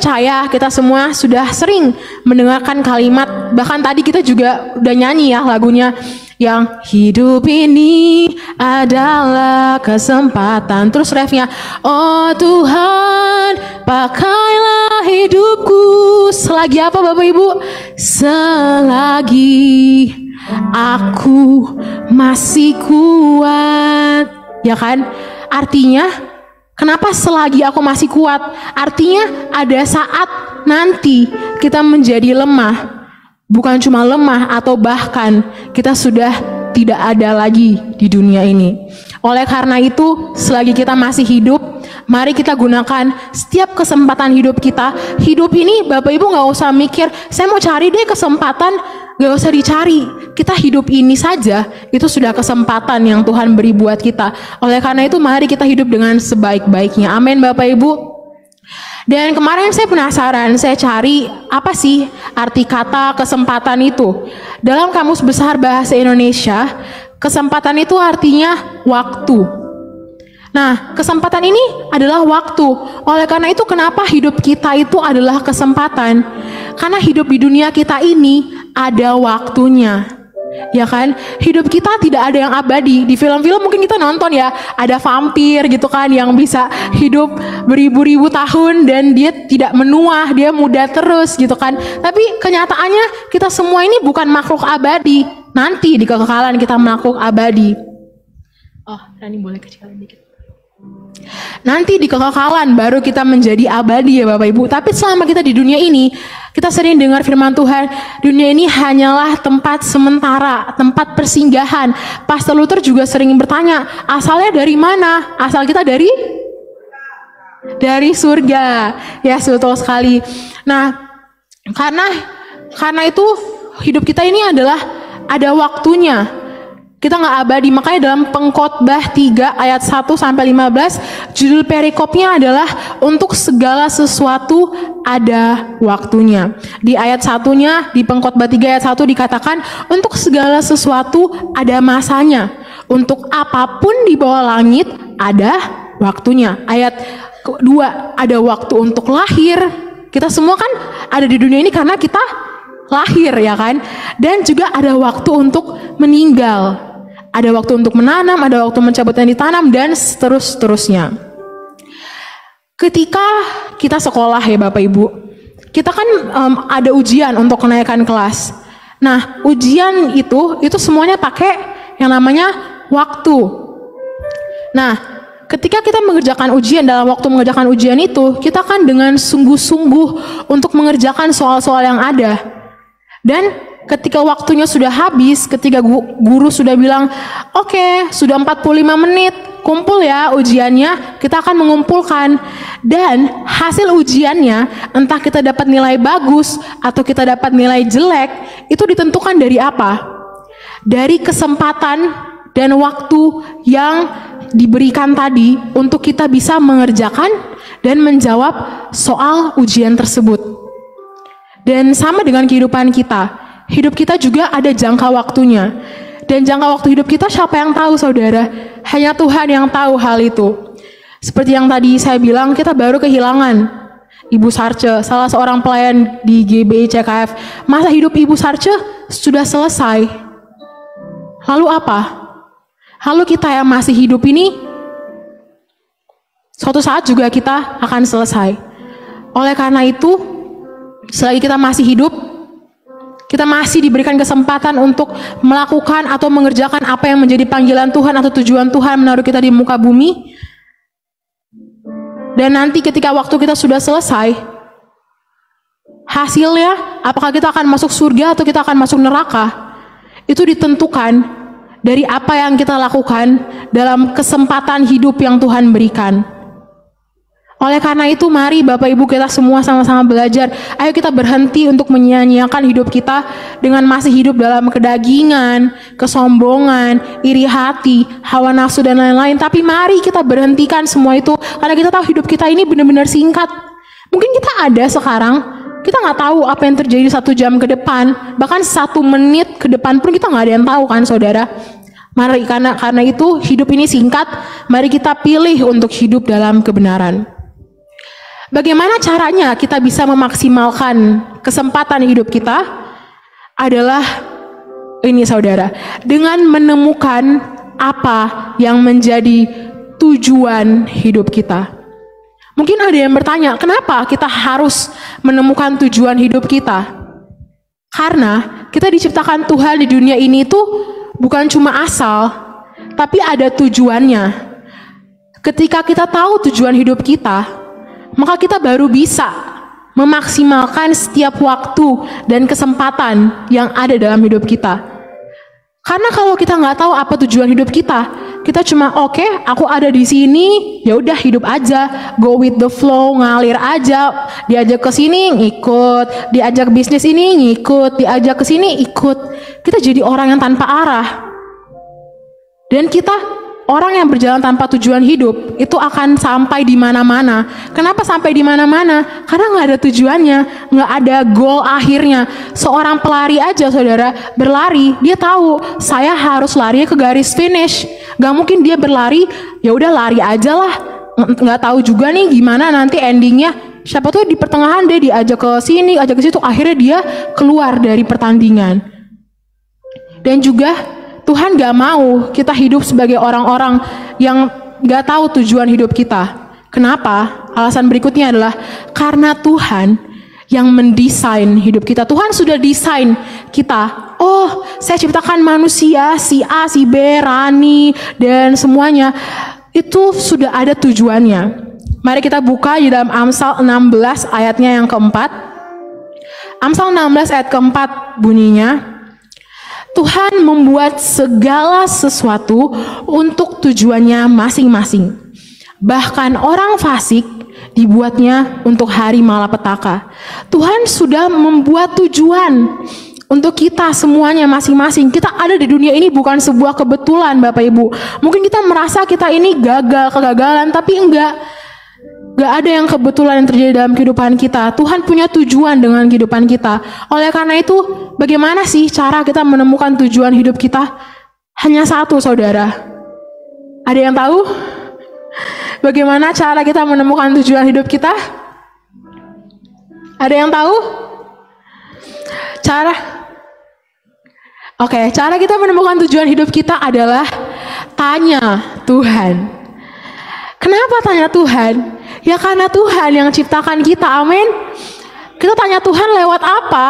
percaya kita semua sudah sering mendengarkan kalimat, bahkan tadi kita juga udah nyanyi ya lagunya yang hidup ini adalah kesempatan. Terus refnya, oh Tuhan pakailah hidupku selagi apa Bapak Ibu? Selagi aku masih kuat. Ya kan? Artinya kenapa selagi aku masih kuat? Artinya ada saat nanti kita menjadi lemah. Bukan cuma lemah atau bahkan kita sudah tidak ada lagi di dunia ini. Oleh karena itu, selagi kita masih hidup, mari kita gunakan setiap kesempatan hidup kita. Hidup ini Bapak Ibu gak usah mikir, saya mau cari deh kesempatan, gak usah dicari. Kita hidup ini saja, itu sudah kesempatan yang Tuhan beri buat kita. Oleh karena itu, mari kita hidup dengan sebaik-baiknya. Amin Bapak Ibu. Dan kemarin saya penasaran, saya cari apa sih arti kata kesempatan itu. Dalam Kamus Besar Bahasa Indonesia, kesempatan itu artinya waktu. Nah, kesempatan ini adalah waktu. Oleh karena itu, kenapa hidup kita itu adalah kesempatan? Karena hidup di dunia kita ini ada waktunya. Ya kan, hidup kita tidak ada yang abadi. Di film-film mungkin kita nonton ya, ada vampir gitu kan yang bisa hidup beribu-ribu tahun dan dia tidak menua, dia muda terus gitu kan. Tapi kenyataannya kita semua ini bukan makhluk abadi. Nanti di kekekalan kita makhluk abadi. Oh, Rani boleh kecilin dikit. Nanti di kekekalan baru kita menjadi abadi ya Bapak Ibu. Tapi selama kita di dunia ini, kita sering dengar firman Tuhan, dunia ini hanyalah tempat sementara, tempat persinggahan. Pastor Luther juga sering bertanya, asalnya dari mana? Asal kita dari surga. Ya, betul sekali. Nah, karena itu hidup kita ini adalah ada waktunya. Kita nggak abadi, makanya dalam Pengkhotbah 3 ayat 1-15 judul perikopnya adalah untuk segala sesuatu ada waktunya. Di ayat 1-nya di Pengkhotbah 3 ayat 1 dikatakan untuk segala sesuatu ada masanya. Untuk apapun di bawah langit ada waktunya. Ayat 2 ada waktu untuk lahir. Kita semua kan ada di dunia ini karena kita lahir ya kan. Dan juga ada waktu untuk meninggal. Ada waktu untuk menanam, ada waktu mencabut yang ditanam, dan seterusnya. Ketika kita sekolah ya Bapak Ibu, kita kan ada ujian untuk kenaikan kelas. Nah, ujian itu semuanya pakai yang namanya waktu. Nah, ketika kita mengerjakan ujian, dalam waktu mengerjakan ujian itu, kita kan dengan sungguh-sungguh untuk mengerjakan soal-soal yang ada. Dan ketika waktunya sudah habis, ketika guru sudah bilang, oke, sudah 45 menit, kumpul ya ujiannya, kita akan mengumpulkan. Dan hasil ujiannya, entah kita dapat nilai bagus atau kita dapat nilai jelek, itu ditentukan dari apa? Dari kesempatan dan waktu yang diberikan tadi untuk kita bisa mengerjakan dan menjawab soal ujian tersebut. Dan sama dengan kehidupan kita. Hidup kita juga ada jangka waktunya. Dan jangka waktu hidup kita siapa yang tahu saudara? Hanya Tuhan yang tahu hal itu. Seperti yang tadi saya bilang, kita baru kehilangan Ibu Sarce, salah seorang pelayan di GBI CKF. Masa hidup Ibu Sarce sudah selesai. Lalu apa? Lalu kita yang masih hidup ini, suatu saat juga kita akan selesai. Oleh karena itu, selagi kita masih hidup, kita masih diberikan kesempatan untuk melakukan atau mengerjakan apa yang menjadi panggilan Tuhan atau tujuan Tuhan menaruh kita di muka bumi. Dan nanti ketika waktu kita sudah selesai, hasilnya apakah kita akan masuk surga atau kita akan masuk neraka, itu ditentukan dari apa yang kita lakukan dalam kesempatan hidup yang Tuhan berikan. Oleh karena itu, mari Bapak Ibu kita semua sama-sama belajar. Ayo kita berhenti untuk menyia-nyiakan hidup kita dengan masih hidup dalam kedagingan, kesombongan, iri hati, hawa nafsu dan lain-lain. Tapi mari kita berhentikan semua itu, karena kita tahu hidup kita ini benar-benar singkat. Mungkin kita ada sekarang, kita nggak tahu apa yang terjadi 1 jam ke depan, bahkan 1 menit ke depan pun kita nggak ada yang tahu kan saudara. Mari karena itu hidup ini singkat, mari kita pilih untuk hidup dalam kebenaran. Bagaimana caranya kita bisa memaksimalkan kesempatan hidup kita? Adalah ini saudara, dengan menemukan apa yang menjadi tujuan hidup kita. Mungkin ada yang bertanya, kenapa kita harus menemukan tujuan hidup kita? Karena kita diciptakan Tuhan di dunia ini itu bukan cuma asal, tapi ada tujuannya. Ketika kita tahu tujuan hidup kita, maka kita baru bisa memaksimalkan setiap waktu dan kesempatan yang ada dalam hidup kita. Karena kalau kita nggak tahu apa tujuan hidup kita cuma oke, aku ada di sini, ya udah hidup aja, go with the flow, ngalir aja, diajak ke sini ngikut, diajak bisnis ini ngikut, diajak ke sini ikut. Kita jadi orang yang tanpa arah. Dan kita orang yang berjalan tanpa tujuan hidup itu akan sampai di mana-mana. Kenapa sampai di mana-mana? Karena nggak ada tujuannya, nggak ada goal akhirnya. Seorang pelari aja, saudara, berlari, dia tahu saya harus lari ke garis finish. Gak mungkin dia berlari, ya udah lari aja lah. Nggak tahu juga nih gimana nanti endingnya. Siapa tuh di pertengahan dia diajak ke sini, ajak ke situ, akhirnya dia keluar dari pertandingan. Dan juga Tuhan gak mau kita hidup sebagai orang-orang yang gak tahu tujuan hidup kita. Kenapa? Alasan berikutnya adalah karena Tuhan yang mendesain hidup kita. Tuhan sudah desain kita. Oh, saya ciptakan manusia, si A, si B, Rani, dan semuanya. Itu sudah ada tujuannya. Mari kita buka di dalam Amsal 16 ayatnya yang keempat. Amsal 16 ayat keempat bunyinya, Tuhan membuat segala sesuatu untuk tujuannya masing-masing. Bahkan orang fasik dibuatnya untuk hari malapetaka. Tuhan sudah membuat tujuan untuk kita semuanya masing-masing. Kita ada di dunia ini bukan sebuah kebetulan, Bapak Ibu. Mungkin kita merasa kita ini kegagalan, tapi enggak. Gak ada yang kebetulan yang terjadi dalam kehidupan kita. Tuhan punya tujuan dengan kehidupan kita. Oleh karena itu, bagaimana sih cara kita menemukan tujuan hidup kita? Hanya satu, saudara. Ada yang tahu? Bagaimana cara kita menemukan tujuan hidup kita? Ada yang tahu? Cara kita menemukan tujuan hidup kita adalah tanya Tuhan. Kenapa tanya Tuhan? Ya karena Tuhan yang ciptakan kita, amin. Kita tanya Tuhan lewat apa?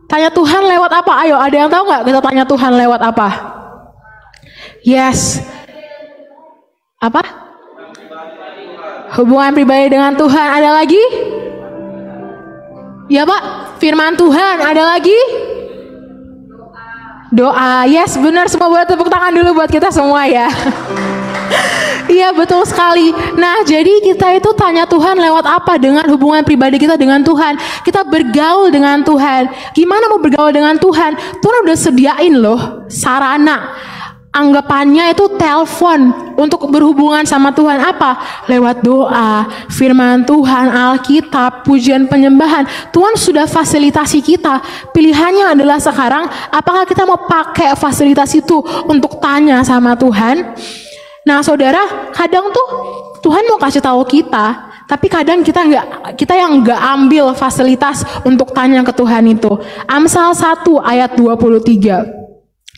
Tanya Tuhan lewat apa? Ayo, ada yang tahu nggak kita tanya Tuhan lewat apa? Yes. Apa? Hubungan pribadi dengan Tuhan. Ada lagi? Ya Pak, firman Tuhan. Ada lagi? Doa. Yes, benar, semua boleh tepuk tangan dulu buat kita semua ya. Iya, betul sekali. Nah, jadi kita itu tanya Tuhan lewat apa? Dengan hubungan pribadi kita dengan Tuhan. Kita bergaul dengan Tuhan. Gimana mau bergaul dengan Tuhan? Tuhan udah sediain loh sarana. Anggapannya itu telepon untuk berhubungan sama Tuhan. Apa? Lewat doa, firman Tuhan, Alkitab, pujian penyembahan. Tuhan sudah fasilitasi kita. Pilihannya adalah sekarang, apakah kita mau pakai fasilitas itu untuk tanya sama Tuhan? Nah, saudara, kadang tuh Tuhan mau kasih tahu kita, tapi kadang kita yang nggak ambil fasilitas untuk tanya ke Tuhan itu. Amsal 1 ayat 23.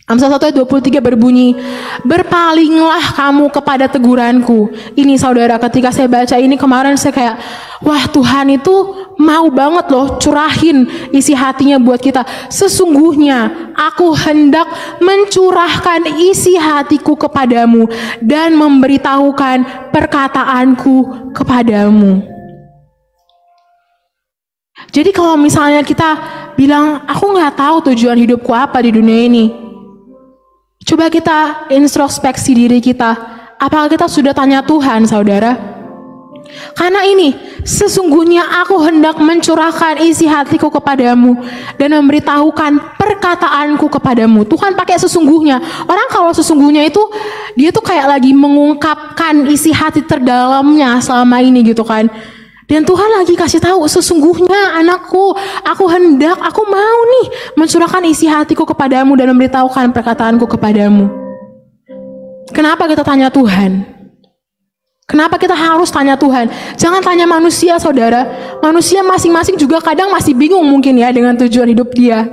Amsal 1 ayat 23 berbunyi, berpalinglah kamu kepada teguranku. Ini saudara, ketika saya baca ini kemarin saya kayak, wah Tuhan itu mau banget loh curahin isi hatinya buat kita. Sesungguhnya aku hendak mencurahkan isi hatiku kepadamu dan memberitahukan perkataanku kepadamu. Jadi kalau misalnya kita bilang, aku nggak tahu tujuan hidupku apa di dunia ini. Coba kita introspeksi diri kita. Apakah kita sudah tanya Tuhan, saudara? Karena ini, sesungguhnya aku hendak mencurahkan isi hatiku kepadamu dan memberitahukan perkataanku kepadamu. Tuhan pakai sesungguhnya. Orang kalau sesungguhnya itu, dia tuh kayak lagi mengungkapkan isi hati terdalamnya selama ini gitu kan. Dan Tuhan lagi kasih tahu, sesungguhnya anakku, aku hendak, aku mau nih mencurahkan isi hatiku kepadamu dan memberitahukan perkataanku kepadamu. Kenapa kita tanya Tuhan? Kenapa kita harus tanya Tuhan? Jangan tanya manusia, saudara. Manusia masing-masing juga kadang masih bingung mungkin ya dengan tujuan hidup dia.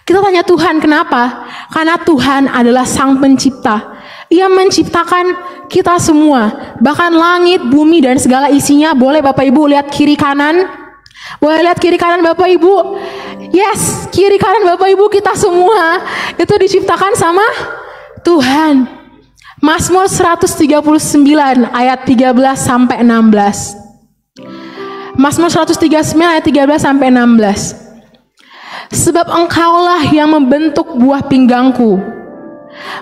Kita tanya Tuhan, kenapa? Karena Tuhan adalah Sang Pencipta. Ia menciptakan kita semua, bahkan langit, bumi, dan segala isinya. Boleh Bapak Ibu lihat kiri kanan? Boleh lihat kiri kanan Bapak Ibu? Yes, kiri kanan Bapak Ibu kita semua itu diciptakan sama Tuhan. Mazmur 139 ayat 13 sampai 16. Mazmur 139 ayat 13 sampai 16. Sebab engkaulah yang membentuk buah pinggangku,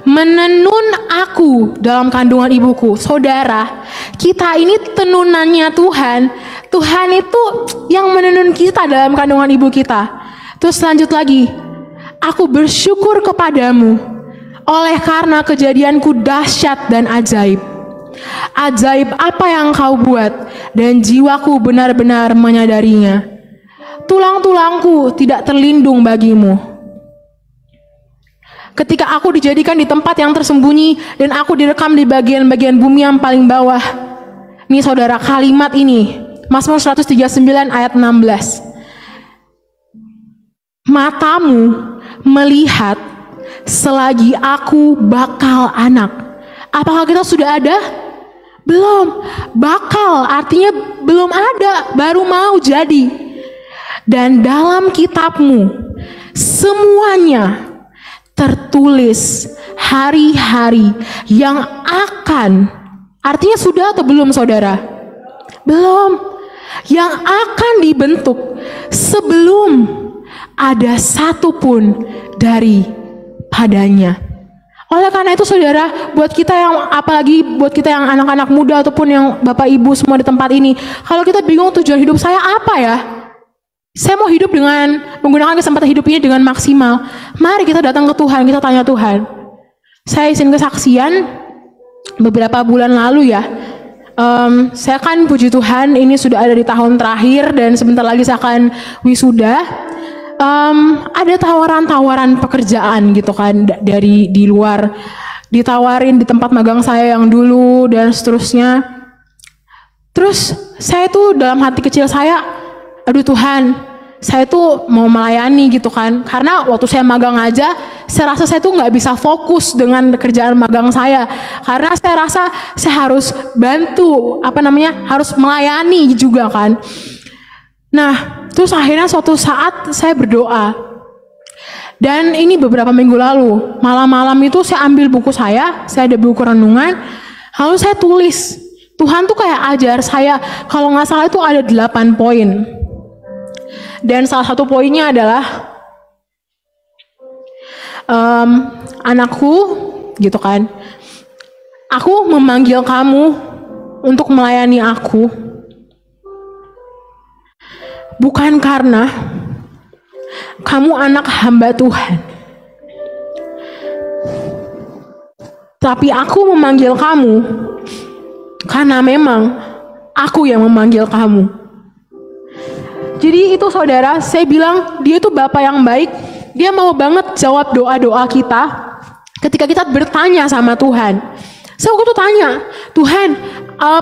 menenun aku dalam kandungan ibuku. Saudara, kita ini tenunannya Tuhan. Tuhan itu yang menenun kita dalam kandungan ibu kita. Terus lanjut lagi, aku bersyukur kepadamu oleh karena kejadianku dahsyat dan ajaib. Ajaib apa yang kau buat, dan jiwaku benar-benar menyadarinya. Tulang-tulangku tidak terlindung bagimu. Ketika aku dijadikan di tempat yang tersembunyi, dan aku direkam di bagian-bagian bumi yang paling bawah. Nih saudara, kalimat ini, Mazmur 139 ayat 16. Matamu melihat selagi aku bakal anak. Apakah kita sudah ada? Belum. Bakal artinya belum ada, baru mau jadi. Dan dalam kitabmu semuanya tertulis hari-hari yang akan. Artinya sudah atau belum saudara? Belum. Yang akan dibentuk sebelum ada satupun dari padanya. Oleh karena itu saudara, buat kita yang, apalagi buat kita yang anak-anak muda ataupun yang bapak ibu semua di tempat ini, kalau kita bingung tujuan hidup saya apa ya, saya mau hidup dengan menggunakan kesempatan hidup ini dengan maksimal, mari kita datang ke Tuhan, kita tanya Tuhan. Saya izin kesaksian beberapa bulan lalu ya, saya kan puji Tuhan ini sudah ada di tahun terakhir dan sebentar lagi saya akan wisuda. Ada tawaran-tawaran pekerjaan gitu kan dari di luar, ditawarin di tempat magang saya yang dulu dan seterusnya. Terus saya tuh dalam hati kecil saya, aduh Tuhan, saya tuh mau melayani gitu kan, karena waktu saya magang aja saya rasa saya tuh nggak bisa fokus dengan kerjaan magang saya, karena saya rasa saya harus bantu, harus melayani juga kan. Nah, terus akhirnya suatu saat saya berdoa. Dan ini beberapa minggu lalu, malam-malam itu saya ambil buku saya ada buku renungan, lalu saya tulis. Tuhan tuh kayak ajar saya, kalau nggak salah itu ada 8 poin. Dan salah satu poinnya adalah, anakku, gitu kan, aku memanggil kamu untuk melayani aku. Bukan karena kamu anak hamba Tuhan, tapi aku memanggil kamu karena memang aku yang memanggil kamu. Jadi itu saudara, saya bilang dia itu Bapak yang baik. Dia mau banget jawab doa-doa kita ketika kita bertanya sama Tuhan. Saya waktu itu tanya, Tuhan,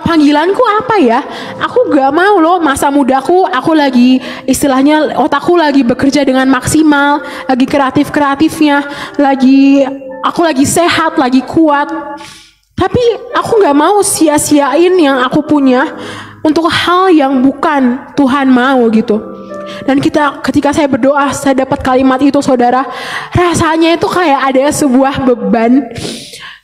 panggilanku apa ya? Aku gak mau loh, masa mudaku aku lagi istilahnya otakku lagi bekerja dengan maksimal, lagi kreatif-kreatifnya, aku lagi sehat, lagi kuat. Tapi aku gak mau sia-siain yang aku punya untuk hal yang bukan Tuhan mau gitu. Dan ketika saya berdoa, saya dapat kalimat itu saudara, rasanya itu kayak ada sebuah beban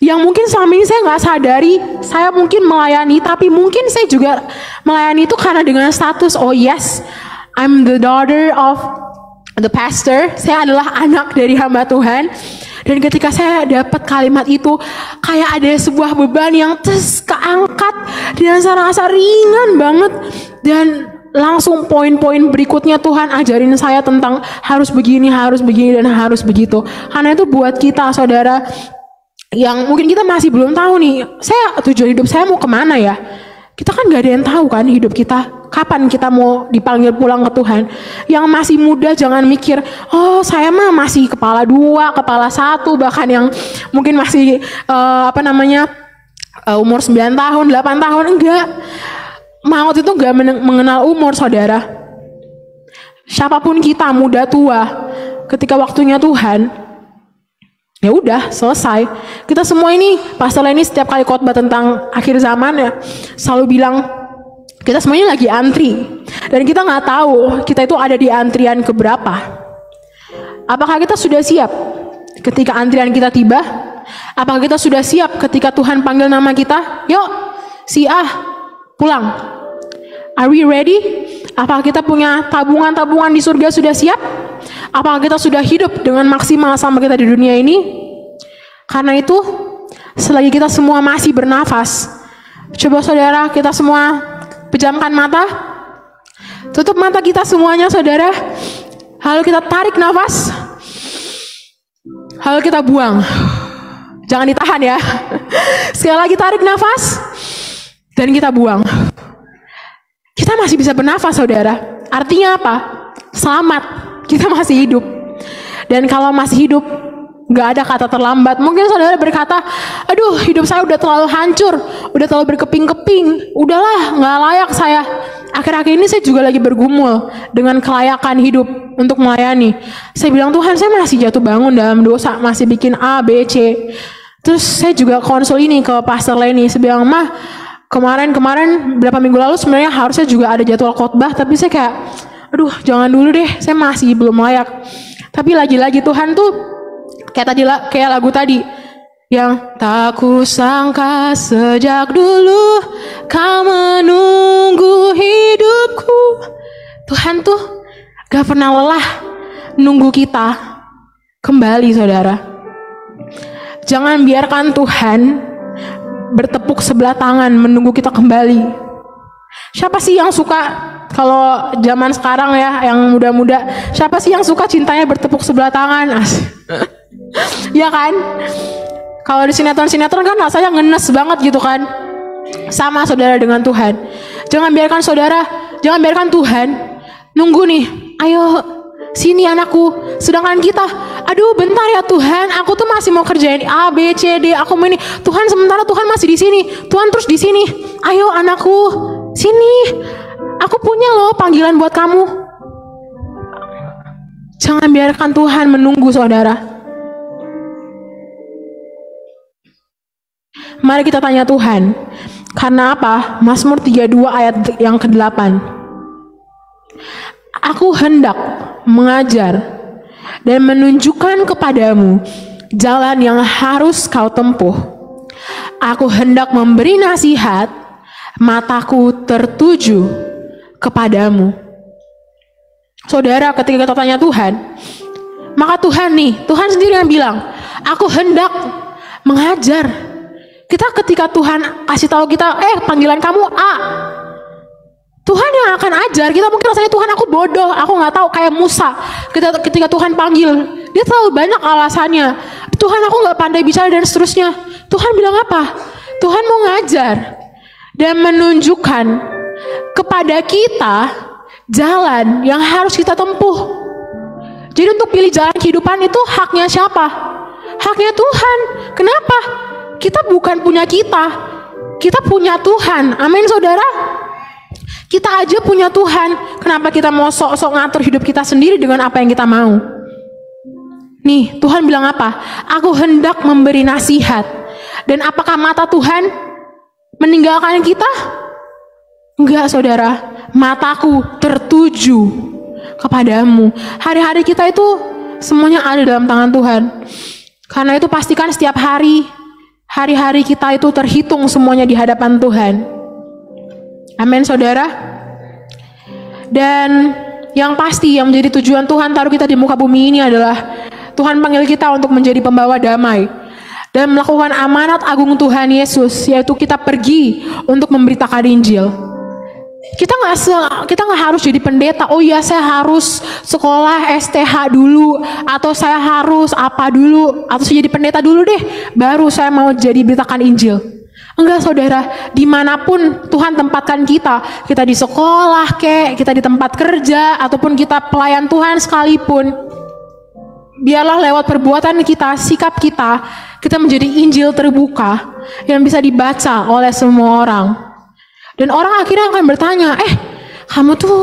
yang mungkin selama ini saya nggak sadari. Saya mungkin melayani, tapi mungkin saya juga melayani itu karena dengan status, oh yes, I'm the daughter of the pastor. Saya adalah anak dari hamba Tuhan. Dan ketika saya dapat kalimat itu, kayak ada sebuah beban yang keangkat dan saya rasa ringan banget. Dan langsung poin-poin berikutnya Tuhan ajarin saya tentang harus begini, dan harus begitu. Karena itu buat kita saudara, yang mungkin kita masih belum tahu nih, tujuan hidup saya mau kemana ya? Kita kan gak ada yang tahu kan hidup kita, kapan kita mau dipanggil pulang ke Tuhan. Yang masih muda jangan mikir, oh saya mah masih kepala 2, kepala 1, bahkan yang mungkin masih umur 9 tahun, 8 tahun, enggak. Maut itu enggak mengenal umur, saudara. Siapapun kita, muda tua, ketika waktunya Tuhan, ya udah selesai. Kita semua ini, Pastor Leni setiap kali khotbah tentang akhir zaman ya selalu bilang kita semuanya lagi antri dan kita nggak tahu kita itu ada di antrian keberapa. Apakah kita sudah siap ketika antrian kita tiba? Apakah kita sudah siap ketika Tuhan panggil nama kita? Yuk, si A pulang. Are we ready? Apakah kita punya tabungan-tabungan di surga sudah siap? Apakah kita sudah hidup dengan maksimal sama kita di dunia ini? Karena itu, selagi kita semua masih bernafas, coba saudara kita semua pejamkan mata. Tutup mata kita semuanya saudara. Lalu kita tarik nafas. Lalu kita buang. Jangan ditahan ya. Sekali lagi tarik nafas. Dan kita buang. Kita masih bisa bernafas saudara. Artinya apa? Selamat. Kita masih hidup. Dan kalau masih hidup, gak ada kata terlambat. Mungkin saudara berkata, aduh hidup saya udah terlalu hancur, udah terlalu berkeping-keping, udahlah gak layak saya. Akhir-akhir ini saya juga lagi bergumul dengan kelayakan hidup untuk melayani. Saya bilang, Tuhan saya masih jatuh bangun dalam dosa, masih bikin A, B, C. Terus saya juga konsul ini ke Pastor Leni. Saya bilang, Mah, kemarin berapa minggu lalu sebenarnya harusnya juga ada jadwal khotbah, tapi saya kayak, aduh jangan dulu deh, saya masih belum layak. Tapi lagi-lagi Tuhan tuh kayak lagu tadi yang tak kusangka sejak dulu kau menunggu hidupku. Tuhan tuh gak pernah lelah nunggu kita kembali saudara. Jangan biarkan Tuhan bertepuk sebelah tangan menunggu kita kembali. Siapa sih yang suka, kalau zaman sekarang ya yang muda-muda, siapa sih yang suka cintanya bertepuk sebelah tangan? Ya kan? Kalau di sinetron-sinetron kan rasanya ngenes banget gitu kan. Sama saudara dengan Tuhan. Jangan biarkan Tuhan nunggu nih. Ayo sini anakku. Sedangkan kita, aduh bentar ya Tuhan, aku tuh masih mau kerjain A, B, C, D, aku mau ini. Tuhan sementara Tuhan masih di sini. Tuhan terus di sini. Ayo anakku, sini. Aku punya loh panggilan buat kamu. Jangan biarkan Tuhan menunggu saudara. Mari kita tanya Tuhan. Karena apa? Mazmur 32 ayat yang ke-8. Aku hendak mengajar dan menunjukkan kepadamu jalan yang harus kau tempuh. Aku hendak memberi nasihat, mataku tertuju kepadamu. Saudara, ketika kita tanya Tuhan, maka Tuhan sendiri yang bilang, aku hendak mengajar. Kita ketika Tuhan kasih tahu kita, panggilan kamu A, Tuhan yang akan ajar. Kita mungkin rasanya Tuhan aku bodoh, aku nggak tahu, kayak Musa. Ketika Tuhan panggil, dia terlalu banyak alasannya. Tuhan aku nggak pandai bicara dan seterusnya. Tuhan bilang apa? Tuhan mau ngajar dan menunjukkan kepada kita jalan yang harus kita tempuh. Jadi untuk pilih jalan kehidupan itu haknya siapa? Haknya Tuhan. Kenapa? Kita bukan punya kita punya Tuhan. Amin saudara. Kita aja punya Tuhan. Kenapa kita mau sok-sok ngatur hidup kita sendiri dengan apa yang kita mau? Nih, Tuhan bilang apa? Aku hendak memberi nasihat. Dan apakah mata Tuhan meninggalkan kita? Enggak saudara. Mataku tertuju kepadamu. Hari-hari kita itu semuanya ada dalam tangan Tuhan. Karena itu pastikan setiap hari-hari kita itu terhitung semuanya di hadapan Tuhan. Amin saudara. Dan yang pasti yang menjadi tujuan Tuhan taruh kita di muka bumi ini adalah Tuhan panggil kita untuk menjadi pembawa damai dan melakukan amanat agung Tuhan Yesus, yaitu kita pergi untuk memberitakan Injil. Kita nggak harus jadi pendeta. Oh iya, saya harus sekolah STH dulu, atau saya harus apa dulu, atau saya jadi pendeta dulu deh, baru saya mau jadi beritakan Injil. Enggak saudara, dimanapun Tuhan tempatkan kita di sekolah kita di tempat kerja, ataupun kita pelayan Tuhan sekalipun, biarlah lewat perbuatan kita, sikap kita, kita menjadi Injil terbuka yang bisa dibaca oleh semua orang. Dan orang akhirnya akan bertanya, kamu tuh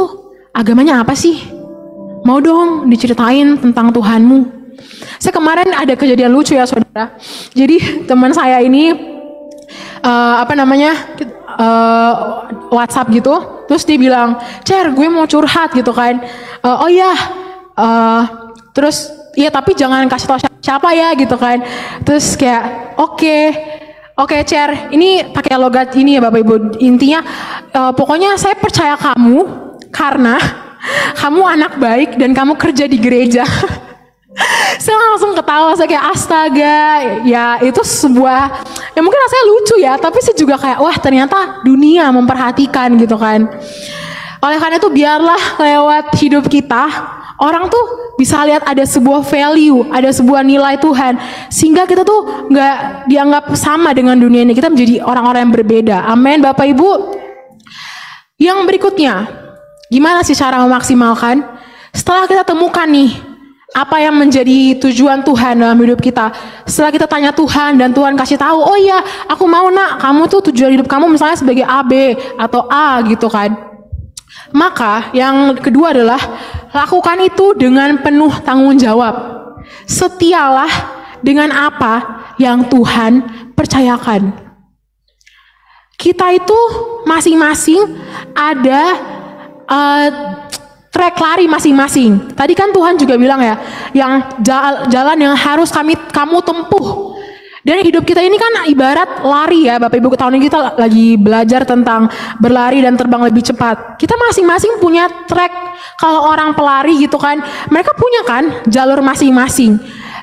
agamanya apa sih? Mau dong diceritain tentang Tuhanmu. Saya kemarin ada kejadian lucu ya saudara. Jadi teman saya ini WhatsApp gitu, terus dia bilang, Cer, gue mau curhat gitu kan. Terus iya tapi jangan kasih tau siapa ya gitu kan. Terus kayak oke Cer, ini pakai logat ini ya Bapak Ibu. Intinya pokoknya saya percaya kamu karena kamu anak baik dan kamu kerja di gereja. Saya langsung ketawa, saya kayak astaga, ya itu sebuah, ya mungkin rasanya lucu ya, tapi saya juga kayak wah ternyata dunia memperhatikan gitu kan. Oleh karena itu biarlah lewat hidup kita, orang tuh bisa lihat ada sebuah value, ada sebuah nilai Tuhan, sehingga kita tuh nggak dianggap sama dengan dunia ini, kita menjadi orang-orang yang berbeda. Amin Bapak Ibu. Yang berikutnya, gimana sih cara memaksimalkan? Setelah kita temukan nih, apa yang menjadi tujuan Tuhan dalam hidup kita. Setelah kita tanya Tuhan dan Tuhan kasih tahu, oh iya, aku mau nak, kamu tuh tujuan hidup kamu misalnya sebagai A, B, atau A gitu kan. Maka yang kedua adalah lakukan itu dengan penuh tanggung jawab. Setialah dengan apa yang Tuhan percayakan. Kita itu masing-masing ada track lari masing-masing. Tadi kan Tuhan juga bilang ya, yang jalan yang harus kamu tempuh. Dan hidup kita ini kan ibarat lari ya Bapak Ibu. Tahun ini kita lagi belajar tentang berlari dan terbang lebih cepat. Kita masing-masing punya track. Kalau orang pelari gitu kan, mereka punya kan jalur masing-masing.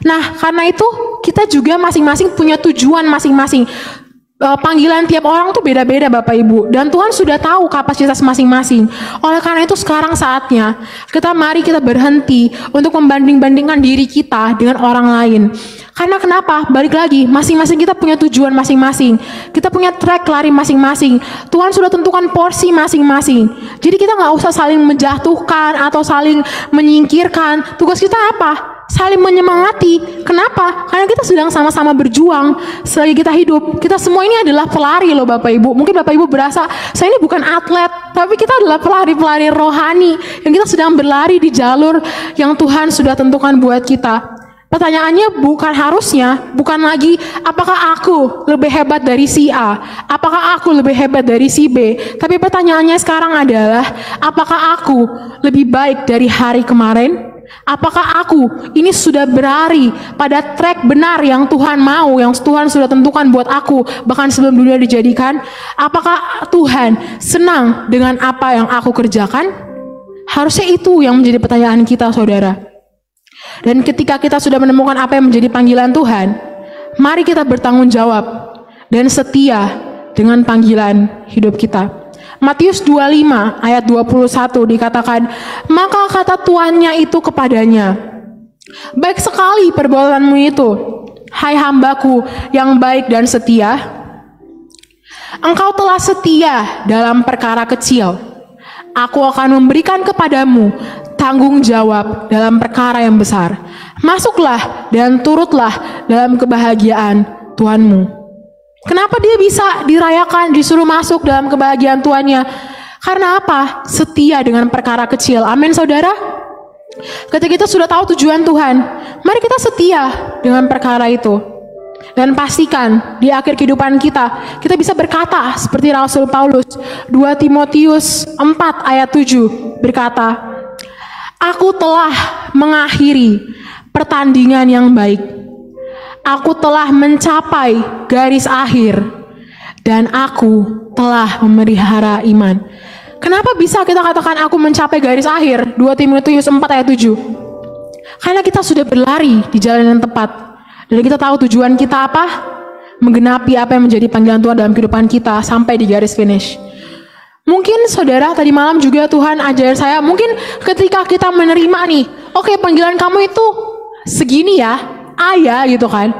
Nah karena itu kita juga masing-masing punya tujuan masing-masing. Panggilan tiap orang tuh beda-beda Bapak Ibu, dan Tuhan sudah tahu kapasitas masing-masing. Oleh karena itu sekarang saatnya mari kita berhenti untuk membanding-bandingkan diri kita dengan orang lain. Karena kenapa? Balik lagi, masing-masing kita punya tujuan masing-masing. Kita punya track lari masing-masing. Tuhan sudah tentukan porsi masing-masing. Jadi kita nggak usah saling menjatuhkan atau saling menyingkirkan. Tugas kita apa? Saling menyemangati. Kenapa? Karena kita sedang sama-sama berjuang selagi kita hidup. Kita semua ini adalah pelari loh Bapak Ibu. Mungkin Bapak Ibu berasa saya ini bukan atlet, tapi kita adalah pelari-pelari rohani yang kita sedang berlari di jalur yang Tuhan sudah tentukan buat kita. Pertanyaannya bukan lagi apakah aku lebih hebat dari si A, apakah aku lebih hebat dari si B, tapi pertanyaannya sekarang adalah apakah aku lebih baik dari hari kemarin? Apakah aku ini sudah berlari pada track benar yang Tuhan mau, yang Tuhan sudah tentukan buat aku, bahkan sebelum dunia dijadikan? Apakah Tuhan senang dengan apa yang aku kerjakan? Harusnya itu yang menjadi pertanyaan kita saudara. Dan ketika kita sudah menemukan apa yang menjadi panggilan Tuhan, mari kita bertanggung jawab dan setia dengan panggilan hidup kita. Matius 25 ayat 21 dikatakan, maka kata tuannya itu kepadanya, baik sekali perbuatanmu itu, hai hambaku yang baik dan setia. Engkau telah setia dalam perkara kecil, aku akan memberikan kepadamu tanggung jawab dalam perkara yang besar. Masuklah dan turutlah dalam kebahagiaan Tuhanmu. Kenapa dia bisa dirayakan, disuruh masuk dalam kebahagiaan Tuannya? Karena apa? Setia dengan perkara kecil. Amin saudara. Ketika kita sudah tahu tujuan Tuhan, mari kita setia dengan perkara itu. Dan pastikan di akhir kehidupan kita bisa berkata seperti Rasul Paulus, 2 Timotius 4 ayat 7 berkata, aku telah mengakhiri pertandingan yang baik. Aku telah mencapai garis akhir dan aku telah memelihara iman. Kenapa bisa kita katakan aku mencapai garis akhir? 2 Timotius 4 ayat 7. Karena kita sudah berlari di jalan yang tepat. Dan kita tahu tujuan kita apa? Menggenapi apa yang menjadi panggilan Tuhan dalam kehidupan kita sampai di garis finish. Mungkin saudara tadi malam juga Tuhan ajar saya, mungkin ketika kita menerima nih, oke, panggilan kamu itu segini ya, ayah gitu kan.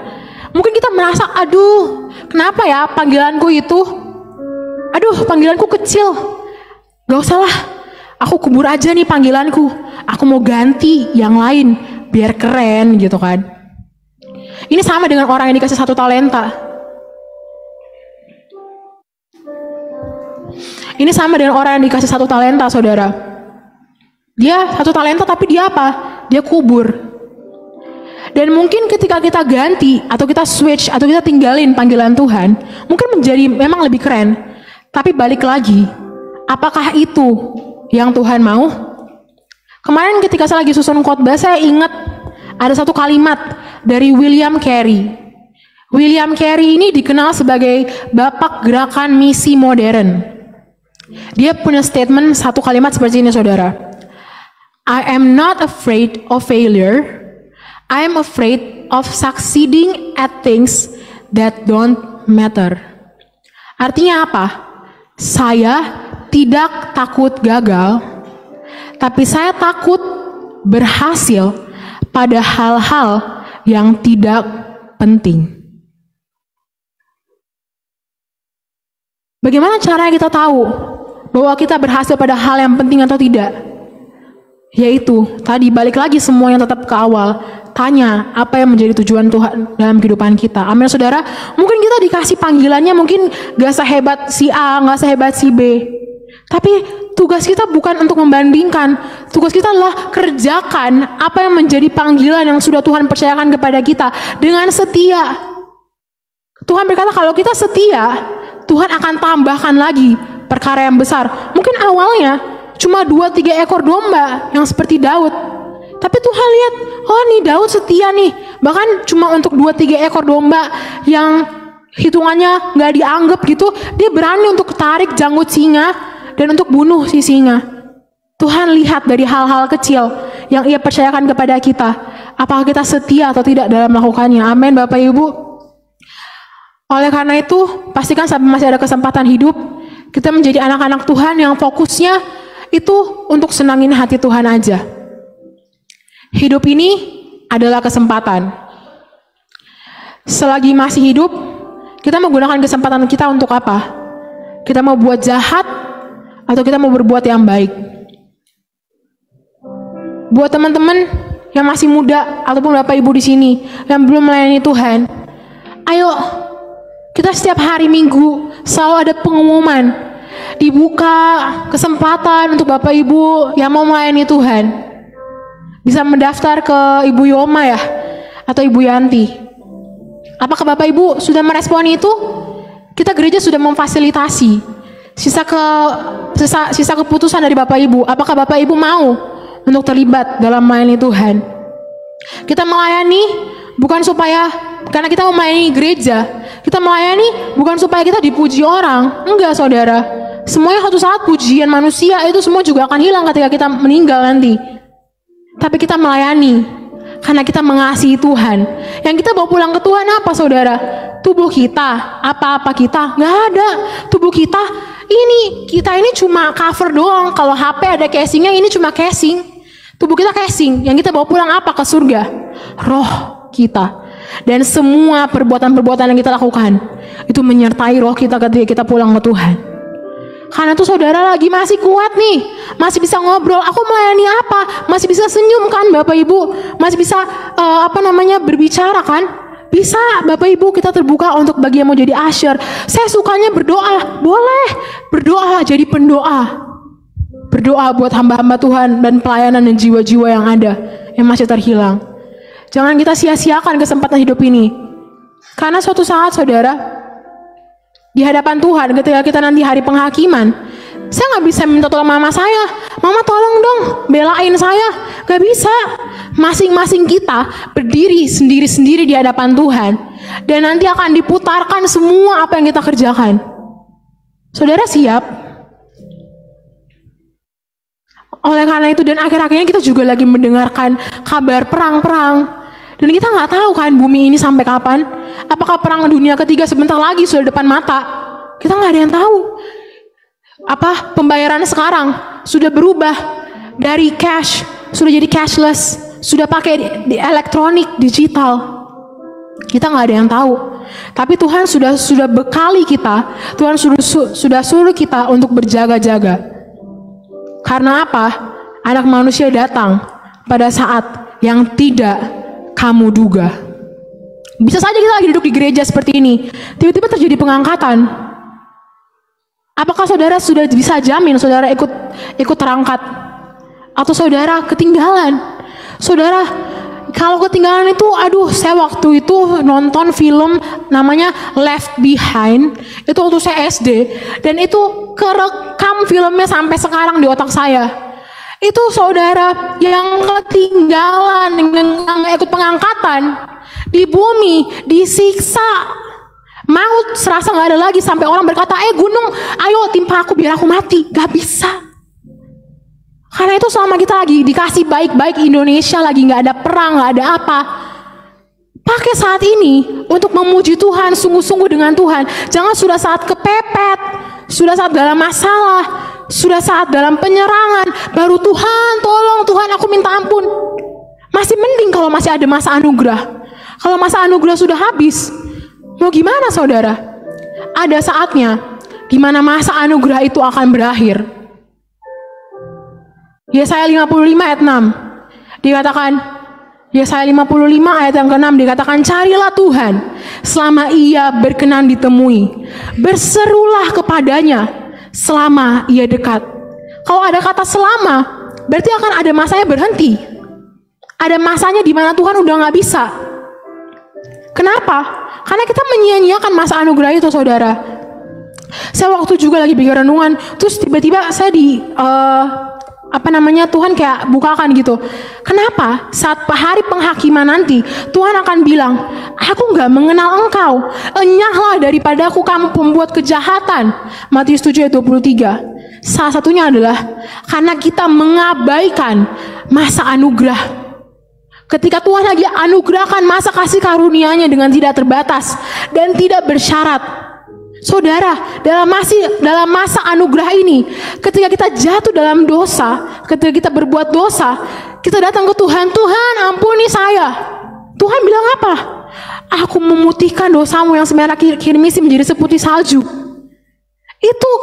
Mungkin kita merasa, aduh, kenapa ya panggilanku itu, panggilanku kecil. Gak usah lah, aku kubur aja nih panggilanku. Aku mau ganti yang lain. biar keren gitu kan. Ini sama dengan orang yang dikasih 1 talenta. Ini sama dengan orang yang dikasih 1 talenta, saudara. Dia 1 talenta tapi dia apa? Dia kubur. Dan mungkin ketika kita ganti atau kita switch atau kita tinggalin panggilan Tuhan, mungkin menjadi memang lebih keren. Tapi balik lagi, apakah itu yang Tuhan mau? Kemarin ketika saya lagi susun khotbah, saya ingat ada satu kalimat dari William Carey. William Carey ini dikenal sebagai bapak gerakan misi modern. Dia punya statement 1 kalimat seperti ini, saudara. I am not afraid of failure. I am afraid of succeeding at things that don't matter. Artinya apa? Saya tidak takut gagal, tapi saya takut berhasil pada hal-hal yang tidak penting. Bagaimana caranya kita tahu bahwa kita berhasil pada hal yang penting atau tidak? Yaitu, tadi balik lagi semuanya tetap ke awal. Tanya, apa yang menjadi tujuan Tuhan dalam kehidupan kita. Amin, saudara. Mungkin kita dikasih panggilannya, mungkin gak sehebat si A, gak sehebat si B. Tapi tugas kita bukan untuk membandingkan. Tugas kita adalah kerjakan apa yang menjadi panggilan yang sudah Tuhan percayakan kepada kita dengan setia. Tuhan berkata kalau kita setia, Tuhan akan tambahkan lagi perkara yang besar. Mungkin awalnya cuma 2-3 ekor domba yang seperti Daud. Tapi Tuhan lihat, oh nih Daud setia nih. Bahkan cuma untuk 2-3 ekor domba yang hitungannya gak dianggap gitu, dia berani untuk tarik janggut singa dan untuk bunuh si singa. Tuhan lihat dari hal-hal kecil yang ia percayakan kepada kita. Apakah kita setia atau tidak dalam melakukannya. Amin, Bapak Ibu. Oleh karena itu, pastikan sampai masih ada kesempatan hidup, kita menjadi anak-anak Tuhan yang fokusnya itu untuk senangin hati Tuhan aja. Hidup ini adalah kesempatan. Selagi masih hidup, kita menggunakan kesempatan kita untuk apa? Kita mau buat jahat atau kita mau berbuat yang baik? Buat teman-teman yang masih muda ataupun Bapak Ibu di sini yang belum melayani Tuhan, ayo kita setiap hari Minggu selalu ada pengumuman, dibuka kesempatan untuk Bapak Ibu yang mau melayani Tuhan. Bisa mendaftar ke Ibu Yoma ya, atau Ibu Yanti. Apakah Bapak Ibu sudah merespon itu? Kita gereja sudah memfasilitasi. Sisa keputusan dari Bapak Ibu. Apakah Bapak Ibu mau untuk terlibat dalam melayani Tuhan? Kita melayani bukan supaya karena kita mau melayani gereja. Kita melayani bukan supaya kita dipuji orang. Enggak, saudara. Semuanya suatu saat pujian manusia itu semua juga akan hilang ketika kita meninggal nanti. Tapi kita melayani karena kita mengasihi Tuhan. Yang kita bawa pulang ke Tuhan apa, saudara? Tubuh kita. Apa-apa kita? Nggak ada. Tubuh kita ini cuma cover doang. Kalau HP ada casingnya, ini cuma casing. Tubuh kita casing. Yang kita bawa pulang apa ke surga? Roh kita. Dan semua perbuatan-perbuatan yang kita lakukan itu menyertai roh kita ketika kita pulang ke Tuhan. Karena itu saudara lagi masih kuat nih, masih bisa ngobrol, aku melayani apa, masih bisa senyum kan Bapak Ibu, masih bisa berbicara kan, bisa Bapak Ibu kita terbuka untuk bagi yang mau jadi usher. Saya sukanya berdoa, boleh berdoa, jadi pendoa, berdoa buat hamba-hamba Tuhan dan pelayanan dan jiwa-jiwa yang ada yang masih terhilang. Jangan kita sia-siakan kesempatan hidup ini, karena suatu saat saudara di hadapan Tuhan, ketika kita nanti hari penghakiman, saya nggak bisa minta tolong mama saya, mama tolong dong belain saya, nggak bisa. Masing-masing kita berdiri sendiri-sendiri di hadapan Tuhan, dan nanti akan diputarkan semua apa yang kita kerjakan. Saudara siap? Oleh karena itu, dan akhir-akhirnya kita juga lagi mendengarkan kabar perang-perang. Dan kita nggak tahu kan bumi ini sampai kapan. Apakah perang dunia ketiga sebentar lagi sudah depan mata? Kita nggak ada yang tahu. Apa pembayaran sekarang sudah berubah dari cash, sudah jadi cashless, sudah pakai di elektronik, digital. Kita nggak ada yang tahu. Tapi Tuhan sudah bekali kita. Tuhan sudah suruh kita untuk berjaga-jaga. Karena apa? Anak manusia datang pada saat yang tidak kamu duga. Bisa saja kita lagi duduk di gereja seperti ini, tiba-tiba terjadi pengangkatan. Apakah saudara sudah bisa jamin saudara ikut terangkat? Atau saudara ketinggalan? Saudara, kalau ketinggalan itu, saya waktu itu nonton film namanya Left Behind. Itu waktu saya SD. Dan itu kerekam filmnya sampai sekarang di otak saya. Itu saudara yang ketinggalan, yang ikut pengangkatan. Di bumi, disiksa. Maut serasa gak ada lagi. Sampai orang berkata, gunung, ayo timpa aku biar aku mati. Gak bisa. Karena itu selama kita lagi dikasih baik-baik Indonesia, lagi gak ada perang, gak ada apa, pakai saat ini untuk memuji Tuhan, sungguh-sungguh dengan Tuhan. Jangan sudah saat kepepet, sudah saat dalam masalah, sudah saat dalam penyerangan, baru Tuhan tolong, Tuhan aku minta ampun. Masih mending kalau masih ada masa anugerah. Kalau masa anugerah sudah habis, mau gimana saudara? Ada saatnya di mana masa anugerah itu akan berakhir. Yesaya 55 ayat 6 dikatakan, Yesaya 55 ayat yang ke-6 dikatakan, carilah Tuhan selama ia berkenan ditemui, berserulah kepadanya selama ia dekat. Kalau ada kata selama, berarti akan ada masanya berhenti. Ada masanya di mana Tuhan udah gak bisa. Kenapa? Karena kita menyia-nyiakan masa anugerah itu saudara. Saya waktu juga lagi bikin renungan, terus tiba-tiba saya Tuhan kayak bukakan gitu. Kenapa? Saat hari penghakiman nanti, Tuhan akan bilang, aku gak mengenal engkau, enyahlah daripada aku kamu pembuat kejahatan. Matius 7 ayat 23. Salah satunya adalah karena kita mengabaikan masa anugerah. Ketika Tuhan lagi anugerahkan masa kasih karunia-Nya dengan tidak terbatas dan tidak bersyarat. Saudara, dalam masa anugerah ini, ketika kita jatuh dalam dosa, ketika kita berbuat dosa, kita datang ke Tuhan, Tuhan ampuni saya. Tuhan bilang apa? Aku memutihkan dosamu yang semerah kirmisi menjadi seputih salju.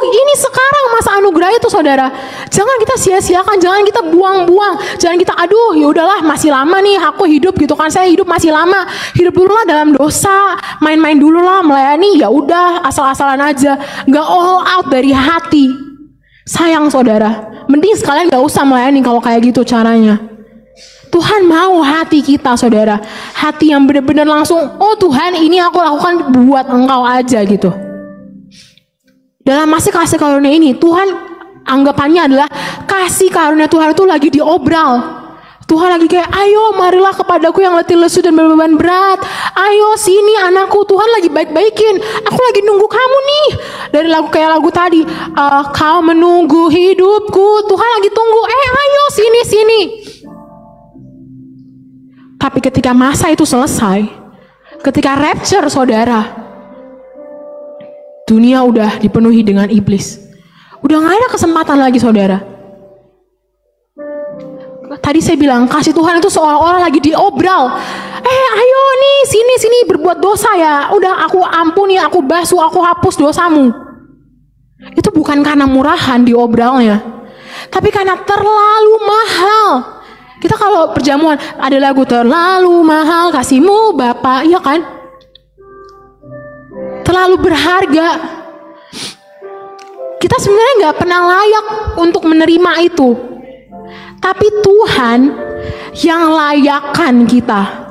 Ini sekarang masa anugerah itu saudara. Jangan kita sia-siakan, jangan kita buang-buang, jangan kita ya udahlah masih lama nih aku hidup gitu kan, saya hidup masih lama, hidup dulu lah dalam dosa, main-main dulu lah melayani, ya udah asal-asalan aja, nggak all out dari hati. Sayang saudara, mending sekalian nggak usah melayani kalau kayak gitu caranya. Tuhan mau hati kita saudara, hati yang benar-benar langsung, oh Tuhan ini aku lakukan buat engkau aja gitu. Dalam masa kasih karunia ini, Tuhan anggapannya adalah kasih karunia Tuhan itu lagi diobral. Tuhan lagi kayak, ayo marilah kepadaku yang letih lesu dan berbeban berat. Ayo sini anakku, Tuhan lagi baik-baikin. Aku lagi nunggu kamu nih. Dari lagu tadi, kau menunggu hidupku. Tuhan lagi tunggu, ayo sini. Tapi ketika masa itu selesai, ketika rapture saudara, dunia udah dipenuhi dengan iblis. Udah gak ada kesempatan lagi saudara. Tadi saya bilang kasih Tuhan itu seolah-olah lagi diobral. Ayo nih sini berbuat dosa ya. Udah aku ampuni, aku basuh, aku hapus dosamu. Itu bukan karena murahan diobralnya, tapi karena terlalu mahal. Kita kalau perjamuan ada lagu terlalu mahal kasihmu Bapa, iya kan? Terlalu berharga. Kita sebenarnya gak pernah layak untuk menerima itu. Tapi Tuhan yang layakkan kita.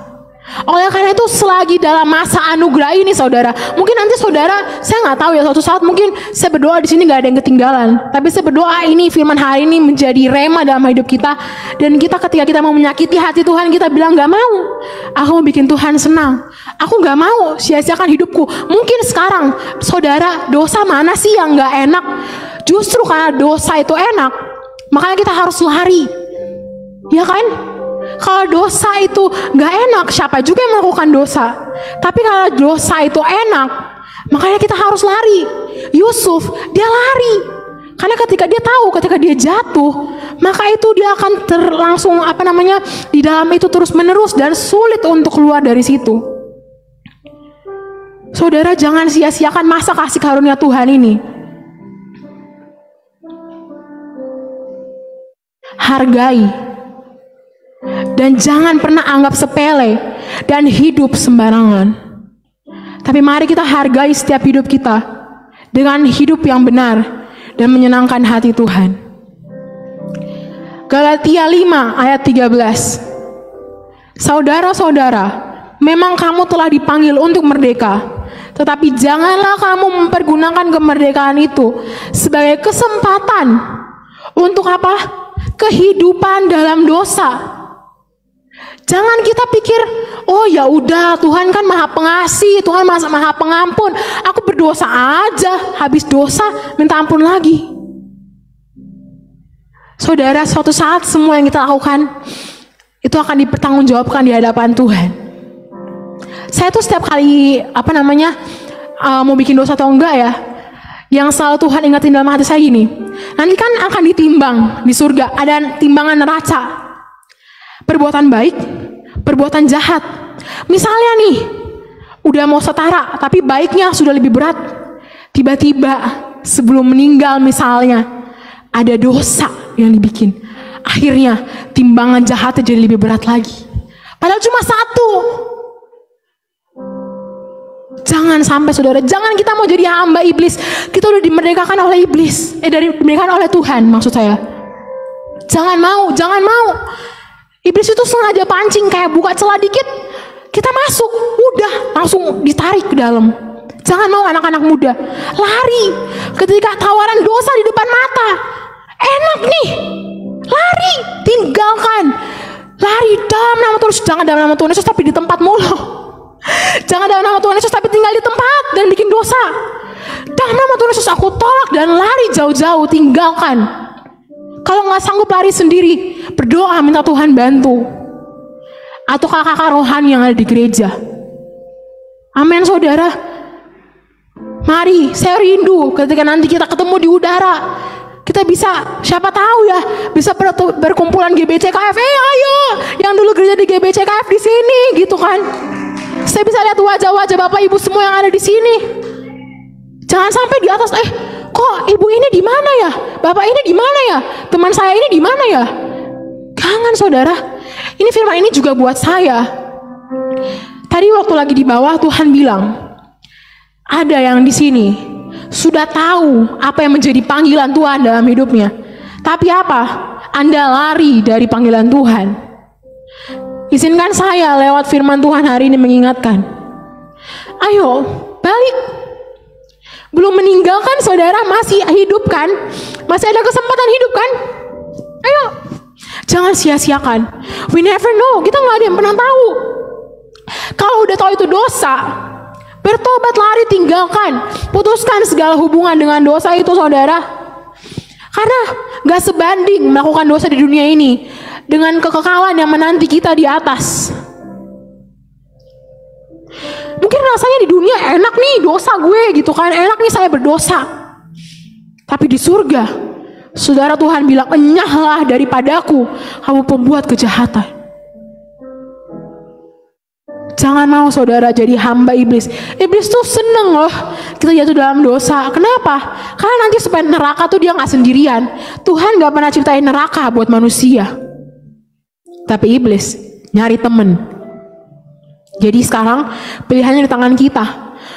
Oleh karena itu selagi dalam masa anugerah ini saudara, mungkin nanti saudara, saya nggak tahu ya, suatu saat mungkin saya berdoa di sini nggak ada yang ketinggalan. Tapi saya berdoa ini firman hari ini menjadi rema dalam hidup kita, dan kita ketika kita mau menyakiti hati Tuhan, kita bilang nggak mau. Aku mau bikin Tuhan senang. Aku nggak mau sia-siakan hidupku. Mungkin sekarang saudara, dosa mana sih yang nggak enak? Justru karena dosa itu enak, makanya kita harus lari, ya kan? Kalau dosa itu gak enak, siapa juga yang melakukan dosa. Tapi kalau dosa itu enak, makanya kita harus lari. Yusuf, dia lari. Karena ketika dia tahu, ketika dia jatuh, maka itu dia akan langsung di dalam itu terus menerus dan sulit untuk keluar dari situ. Saudara, jangan sia-siakan masa kasih karunia Tuhan ini. Hargai Dan jangan pernah anggap sepele dan hidup sembarangan. Tapi mari kita hargai setiap hidup kita dengan hidup yang benar dan menyenangkan hati Tuhan. Galatia 5 ayat 13. Saudara-saudara, memang kamu telah dipanggil untuk merdeka, tetapi janganlah kamu mempergunakan kemerdekaan itu sebagai kesempatan untuk apa? Kehidupan dalam dosa. Jangan kita pikir, oh ya udah, Tuhan kan Maha Pengasih, Tuhan Maha Pengampun, aku berdosa aja, habis dosa minta ampun lagi. Saudara, suatu saat semua yang kita lakukan itu akan dipertanggungjawabkan di hadapan Tuhan. Saya tuh setiap kali mau bikin dosa atau enggak ya, yang selalu Tuhan ingatin dalam hati saya gini, nanti kan akan ditimbang di surga, ada timbangan neraca, perbuatan baik, perbuatan jahat. Misalnya nih, udah mau setara, tapi baiknya sudah lebih berat. Tiba-tiba sebelum meninggal misalnya, ada dosa yang dibikin. Akhirnya timbangan jahatnya jadi lebih berat lagi. Padahal cuma satu. Jangan sampai saudara, jangan kita mau jadi hamba iblis. Kita udah dimerdekakan oleh iblis. Dimerdekakan oleh Tuhan maksud saya. Jangan mau. Iblis itu sengaja pancing, kayak buka celah dikit, kita masuk, udah langsung ditarik ke dalam. Jangan mau anak-anak muda lari ketika tawaran dosa di depan mata. Enak nih, lari, tinggalkan. Lari dalam nama Tuhan Yesus, jangan dalam nama Tuhan Yesus tapi di tempat mulu. Jangan dalam nama Tuhan Yesus tapi tinggal di tempat dan bikin dosa. Dalam nama Tuhan Yesus aku tolak dan lari jauh-jauh, tinggalkan. Kalau nggak sanggup lari sendiri, berdoa minta Tuhan bantu. Atau kakak-kakak rohani yang ada di gereja. Amin saudara. Mari, saya rindu ketika nanti kita ketemu di udara. Kita bisa, siapa tahu ya, bisa berkumpulan GBCKF. Ayo, yang dulu gereja di GBCKF di sini, gitu kan. Saya bisa lihat wajah-wajah Bapak Ibu semua yang ada di sini. Jangan sampai di atas, kok ibu ini di mana ya? Bapak ini di mana ya? Teman saya ini di mana ya? Jangan saudara. Ini firman ini juga buat saya. Tadi waktu lagi di bawah Tuhan bilang, ada yang di sini sudah tahu apa yang menjadi panggilan Tuhan dalam hidupnya. Tapi apa? Anda lari dari panggilan Tuhan. Izinkan saya lewat firman Tuhan hari ini mengingatkan. Ayo, balik. Belum meninggalkan saudara, masih hidup kan? Masih ada kesempatan hidup kan? Ayo, jangan sia-siakan. We never know, kita gak ada yang pernah tahu. Kalau udah tahu itu dosa, bertobat, lari, tinggalkan. Putuskan segala hubungan dengan dosa itu saudara. Karena gak sebanding melakukan dosa di dunia ini dengan kekekalan yang menanti kita di atas. Mungkin rasanya di dunia enak nih dosa gue gitu kan, enak nih saya berdosa. Tapi di surga, saudara Tuhan bilang, enyahlah daripadaku kamu pembuat kejahatan. Jangan mau saudara jadi hamba iblis. Iblis tuh seneng loh kita jatuh dalam dosa. Kenapa? Karena nanti supaya neraka tuh dia gak sendirian. Tuhan gak pernah ciptain neraka buat manusia. Tapi iblis nyari temen. Jadi sekarang pilihannya di tangan kita.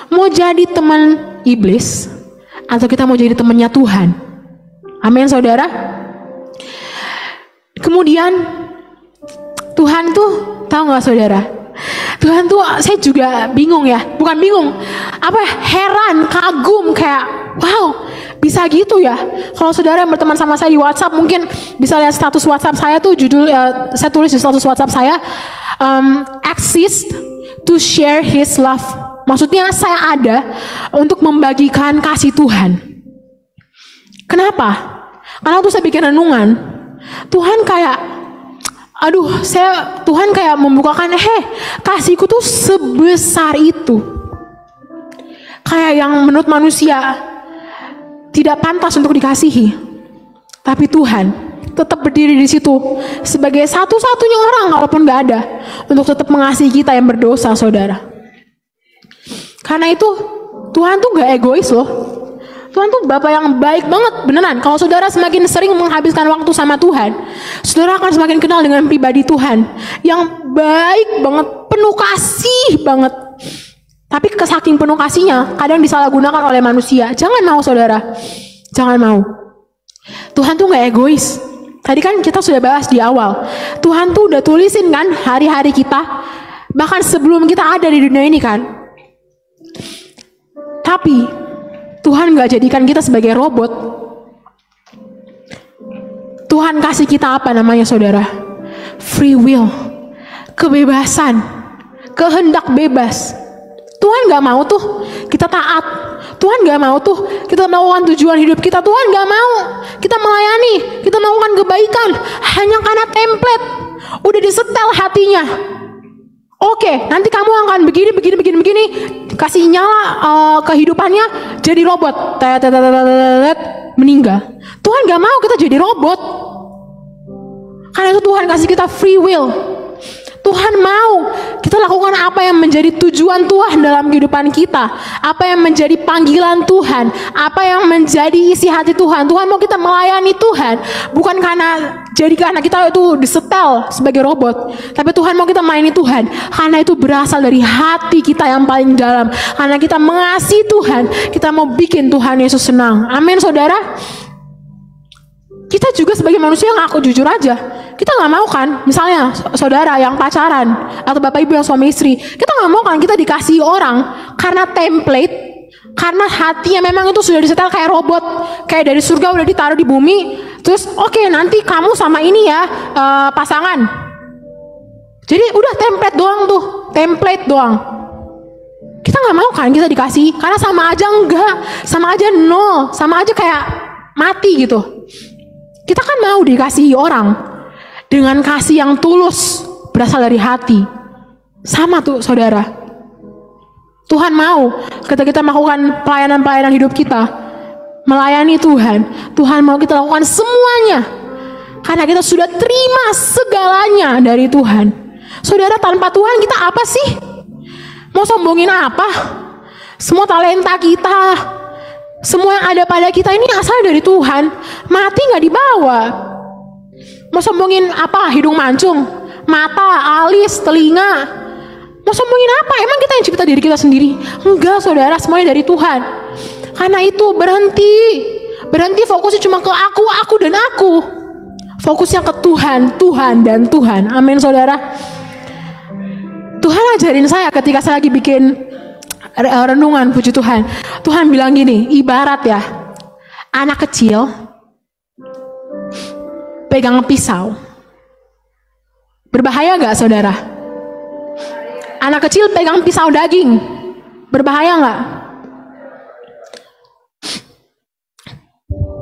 Mau jadi teman iblis atau kita mau jadi temannya Tuhan. Amin saudara. Kemudian Tuhan tuh tahu gak saudara? Tuhan tuh saya juga bingung ya. Bukan bingung, heran, kagum, kayak wow bisa gitu ya. Kalau saudara yang berteman sama saya di WhatsApp, mungkin bisa lihat status WhatsApp saya tuh saya tulis di status WhatsApp saya, exist to share His love. Maksudnya saya ada untuk membagikan kasih Tuhan. Kenapa? Karena waktu saya bikin renungan, Tuhan kayak, Tuhan kayak membukakan, kasihku tuh sebesar itu. Kayak yang menurut manusia tidak pantas untuk dikasihi. Tapi Tuhan tetap berdiri di situ sebagai satu-satunya orang, walaupun gak ada, untuk tetap mengasihi kita yang berdosa, saudara. Karena itu Tuhan tuh gak egois loh. Tuhan tuh Bapa yang baik banget, beneran. Kalau saudara semakin sering menghabiskan waktu sama Tuhan, saudara akan semakin kenal dengan pribadi Tuhan yang baik banget, penuh kasih banget. Tapi saking penuh kasihnya, kadang disalahgunakan oleh manusia. Jangan mau saudara, jangan mau. Tuhan tuh gak egois. Tadi kan kita sudah bahas di awal, Tuhan tuh udah tulisin kan hari-hari kita, bahkan sebelum kita ada di dunia ini kan. Tapi Tuhan gak jadikan kita sebagai robot. Tuhan kasih kita apa namanya saudara? Free will, kebebasan, kehendak bebas. Tuhan gak mau tuh kita taat. Tuhan gak mau tuh kita melakukan tujuan hidup kita. Tuhan gak mau kita melayani, kita melakukan kebaikan hanya karena template udah disetel hatinya. Oke, nanti kamu akan begini, kasih nyala kehidupannya jadi robot, meninggal. Tuhan gak mau kita jadi robot. Karena itu Tuhan kasih kita free will. Tuhan mau kita lakukan apa yang menjadi tujuan Tuhan dalam kehidupan kita, apa yang menjadi panggilan Tuhan, apa yang menjadi isi hati Tuhan. Tuhan mau kita melayani Tuhan, bukan karena kita itu disetel sebagai robot, tapi Tuhan mau kita melayani Tuhan karena itu berasal dari hati kita yang paling dalam. Karena kita mengasihi Tuhan, kita mau bikin Tuhan Yesus senang. Amin saudara. Kita juga sebagai manusia ngaku jujur aja, kita nggak mau kan, misalnya saudara yang pacaran atau bapak ibu yang suami istri, kita nggak mau kan kita dikasih orang karena template, karena hatinya memang itu sudah disetel kayak robot, kayak dari surga udah ditaruh di bumi, terus oke, nanti kamu sama ini ya pasangan. Jadi udah template doang tuh, template doang. Kita nggak mau kan kita dikasih, karena sama aja enggak, sama aja nol, sama aja kayak mati gitu. Kita kan mau dikasihi orang dengan kasih yang tulus, berasal dari hati. Sama tuh saudara. Tuhan mau ketika kita melakukan pelayanan-pelayanan hidup kita, melayani Tuhan, Tuhan mau kita lakukan semuanya karena kita sudah terima segalanya dari Tuhan. Saudara, tanpa Tuhan kita apa sih? Mau sombongin apa? Semua talenta kita, semua yang ada pada kita ini asal dari Tuhan. Mati gak dibawa. Mau sombongin apa? Hidung mancung, mata, alis, telinga. Mau sombongin apa? Emang kita yang cipta diri kita sendiri? Enggak saudara, semuanya dari Tuhan. Karena itu berhenti fokusnya cuma ke aku dan aku. Fokusnya ke Tuhan dan Tuhan. Amin saudara. Tuhan ajarin saya ketika saya lagi bikin renungan, puji Tuhan. Tuhan bilang gini, ibarat ya, anak kecil pegang pisau. Berbahaya gak saudara? Anak kecil pegang pisau daging, berbahaya gak?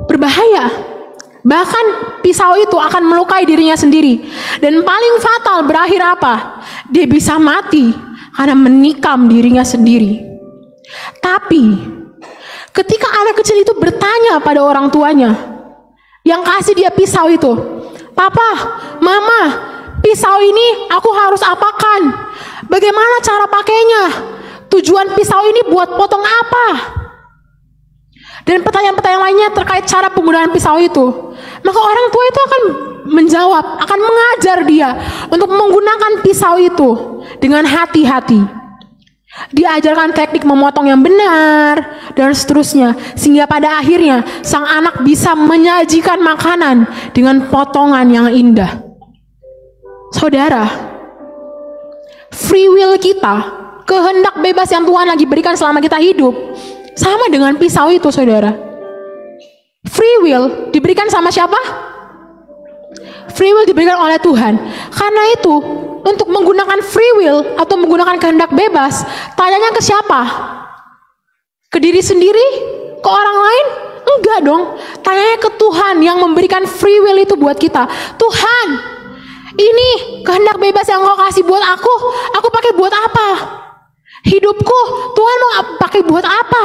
Berbahaya. Bahkan pisau itu akan melukai dirinya sendiri. Dan paling fatal berakhir apa? Dia bisa mati karena menikam dirinya sendiri. Tapi ketika anak kecil itu bertanya pada orang tuanya yang kasih dia pisau itu, "Papa, Mama, pisau ini aku harus apakan? Bagaimana cara pakainya? Tujuan pisau ini buat potong apa?" Dan pertanyaan-pertanyaan lainnya terkait cara penggunaan pisau itu. Maka orang tua itu akan menjawab, akan mengajar dia untuk menggunakan pisau itu dengan hati-hati. Diajarkan teknik memotong yang benar dan seterusnya, sehingga pada akhirnya sang anak bisa menyajikan makanan dengan potongan yang indah. Saudara, free will kita, kehendak bebas yang Tuhan lagi berikan selama kita hidup, sama dengan pisau itu saudara. Free will diberikan sama siapa? Free will diberikan oleh Tuhan. Karena itu, untuk menggunakan free will atau menggunakan kehendak bebas, tanyanya ke siapa? Ke diri sendiri? Ke orang lain? Enggak dong. Tanyanya ke Tuhan yang memberikan free will itu buat kita. Tuhan, ini kehendak bebas yang Kau kasih buat aku pakai buat apa? Hidupku, Tuhan mau pakai buat apa?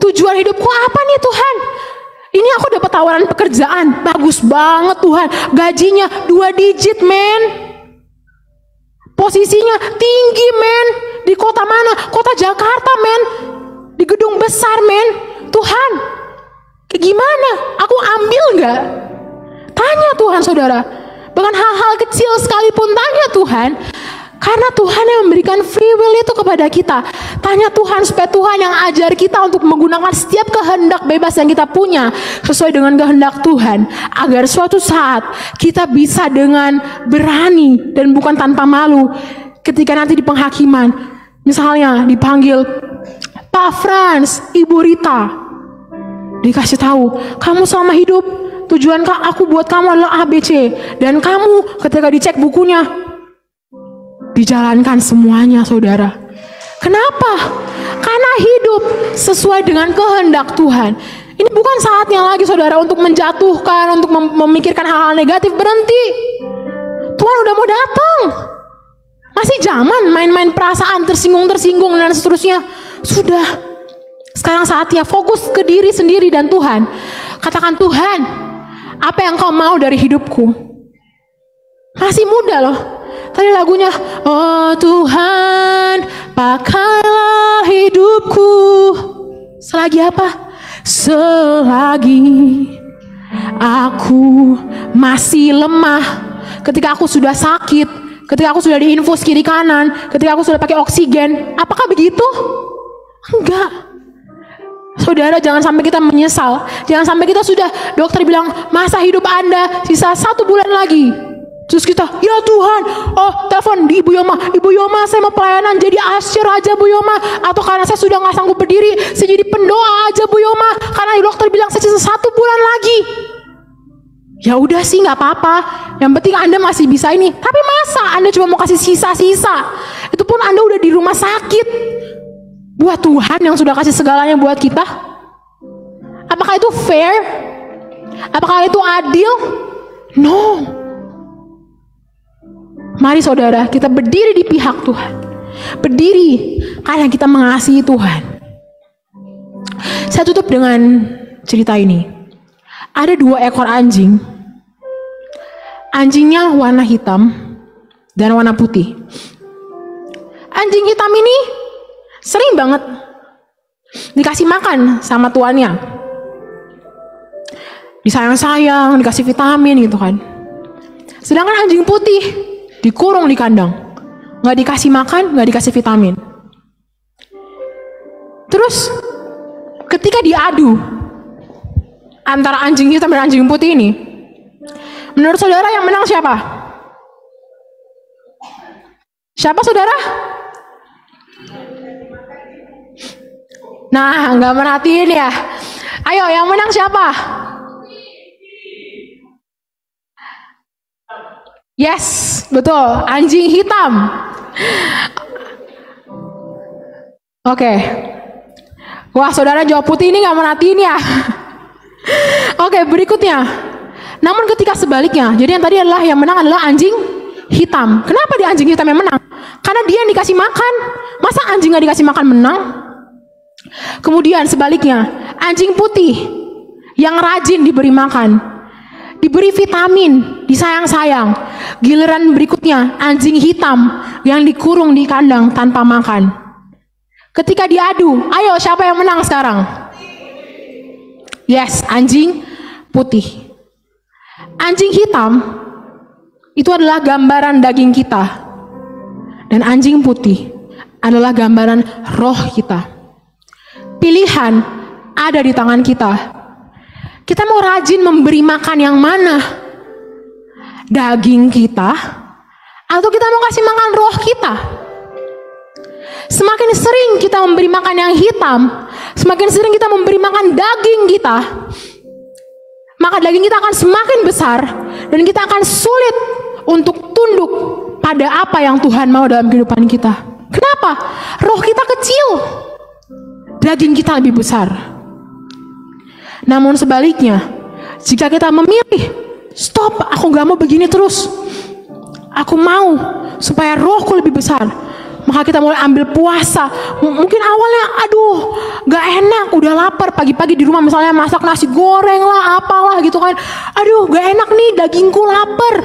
Tujuan hidupku apa nih Tuhan? Ini aku dapat tawaran pekerjaan, bagus banget Tuhan. Gajinya 2 digit men. Posisinya tinggi men. Di kota mana? Kota Jakarta men. Di gedung besar men. Tuhan, kayak gimana? Aku ambil nggak? Tanya Tuhan saudara. Bahkan hal-hal kecil sekalipun tanya Tuhan. Karena Tuhan yang memberikan free will itu kepada kita. Tanya Tuhan supaya Tuhan yang ajar kita untuk menggunakan setiap kehendak bebas yang kita punya sesuai dengan kehendak Tuhan. Agar suatu saat kita bisa dengan berani dan bukan tanpa malu. Ketika nanti di penghakiman, misalnya dipanggil Pak Frans, Ibu Rita, dikasih tahu, kamu selama hidup tujuan aku buat kamu adalah ABC, dan kamu ketika dicek bukunya dijalankan semuanya saudara. Kenapa? Karena hidup sesuai dengan kehendak Tuhan. Ini bukan saatnya lagi saudara untuk menjatuhkan, untuk memikirkan hal-hal negatif. Berhenti. Tuhan udah mau datang. Masih zaman main-main perasaan, tersinggung dan seterusnya. Sudah. Sekarang saatnya fokus ke diri sendiri dan Tuhan. Katakan, Tuhan, apa yang kau mau dari hidupku? Masih muda loh. Tadi lagunya, oh Tuhan, pakailah hidupku. Selagi apa? Selagi aku masih lemah. Ketika aku sudah sakit, ketika aku sudah diinfus kiri kanan, ketika aku sudah pakai oksigen. Apakah begitu? Enggak. Saudara, jangan sampai kita menyesal. Jangan sampai kita sudah, dokter bilang masa hidup Anda sisa 1 bulan lagi. Terus kita, ya Tuhan, oh telepon di Ibu Yoma, Ibu Yoma saya mau pelayanan jadi asyir aja Bu Yoma, atau karena saya sudah nggak sanggup berdiri, saya jadi pendoa aja Bu Yoma, karena dokter bilang saya sisa 1 bulan lagi. Ya udah sih nggak apa-apa, yang penting Anda masih bisa ini. Tapi masa Anda cuma mau kasih sisa-sisa? Itu pun Anda udah di rumah sakit. Buat Tuhan yang sudah kasih segalanya buat kita. Apakah itu fair? Apakah itu adil? No. Mari saudara, kita berdiri di pihak Tuhan. Berdiri karena kita mengasihi Tuhan. Saya tutup dengan cerita ini. Ada 2 ekor anjing. Anjingnya warna hitam dan warna putih. Anjing hitam ini sering banget dikasih makan sama tuannya. Disayang-sayang, dikasih vitamin gitu kan. Sedangkan anjing putih dikurung di kandang, nggak dikasih makan, nggak dikasih vitamin. Terus ketika diadu antara anjing hitam dan anjing putih ini, menurut saudara yang menang siapa? Siapa saudara? Nah, nggak merhatiin ya. Ayo, yang menang siapa? Yes, betul, anjing hitam. Oke. Wah, saudara jawab putih ini nggak merhatiin ya. Oke, berikutnya. Namun ketika sebaliknya, jadi yang tadi adalah yang menang adalah anjing hitam. Kenapa dia anjing hitam yang menang? Karena dia yang dikasih makan. Masa anjing nggak dikasih makan menang? Kemudian sebaliknya, anjing putih yang rajin diberi makan, diberi vitamin, disayang-sayang. Giliran berikutnya, anjing hitam yang dikurung di kandang tanpa makan. Ketika diadu, ayo siapa yang menang sekarang? Yes, anjing putih. Anjing hitam itu adalah gambaran daging kita. Dan anjing putih adalah gambaran roh kita. Pilihan ada di tangan kita. Kita mau rajin memberi makan yang mana? Daging kita, atau kita mau kasih makan roh kita? Semakin sering kita memberi makan yang hitam, semakin sering kita memberi makan daging kita, maka daging kita akan semakin besar, dan kita akan sulit untuk tunduk pada apa yang Tuhan mau dalam kehidupan kita. Kenapa? Roh kita kecil, daging kita lebih besar. Namun sebaliknya, jika kita memilih, stop, aku gak mau begini terus, aku mau supaya rohku lebih besar, maka kita mulai ambil puasa. Mungkin awalnya, aduh, gak enak, udah lapar, pagi-pagi di rumah misalnya masak nasi goreng lah, apalah gitu kan. Aduh, gak enak nih, dagingku lapar.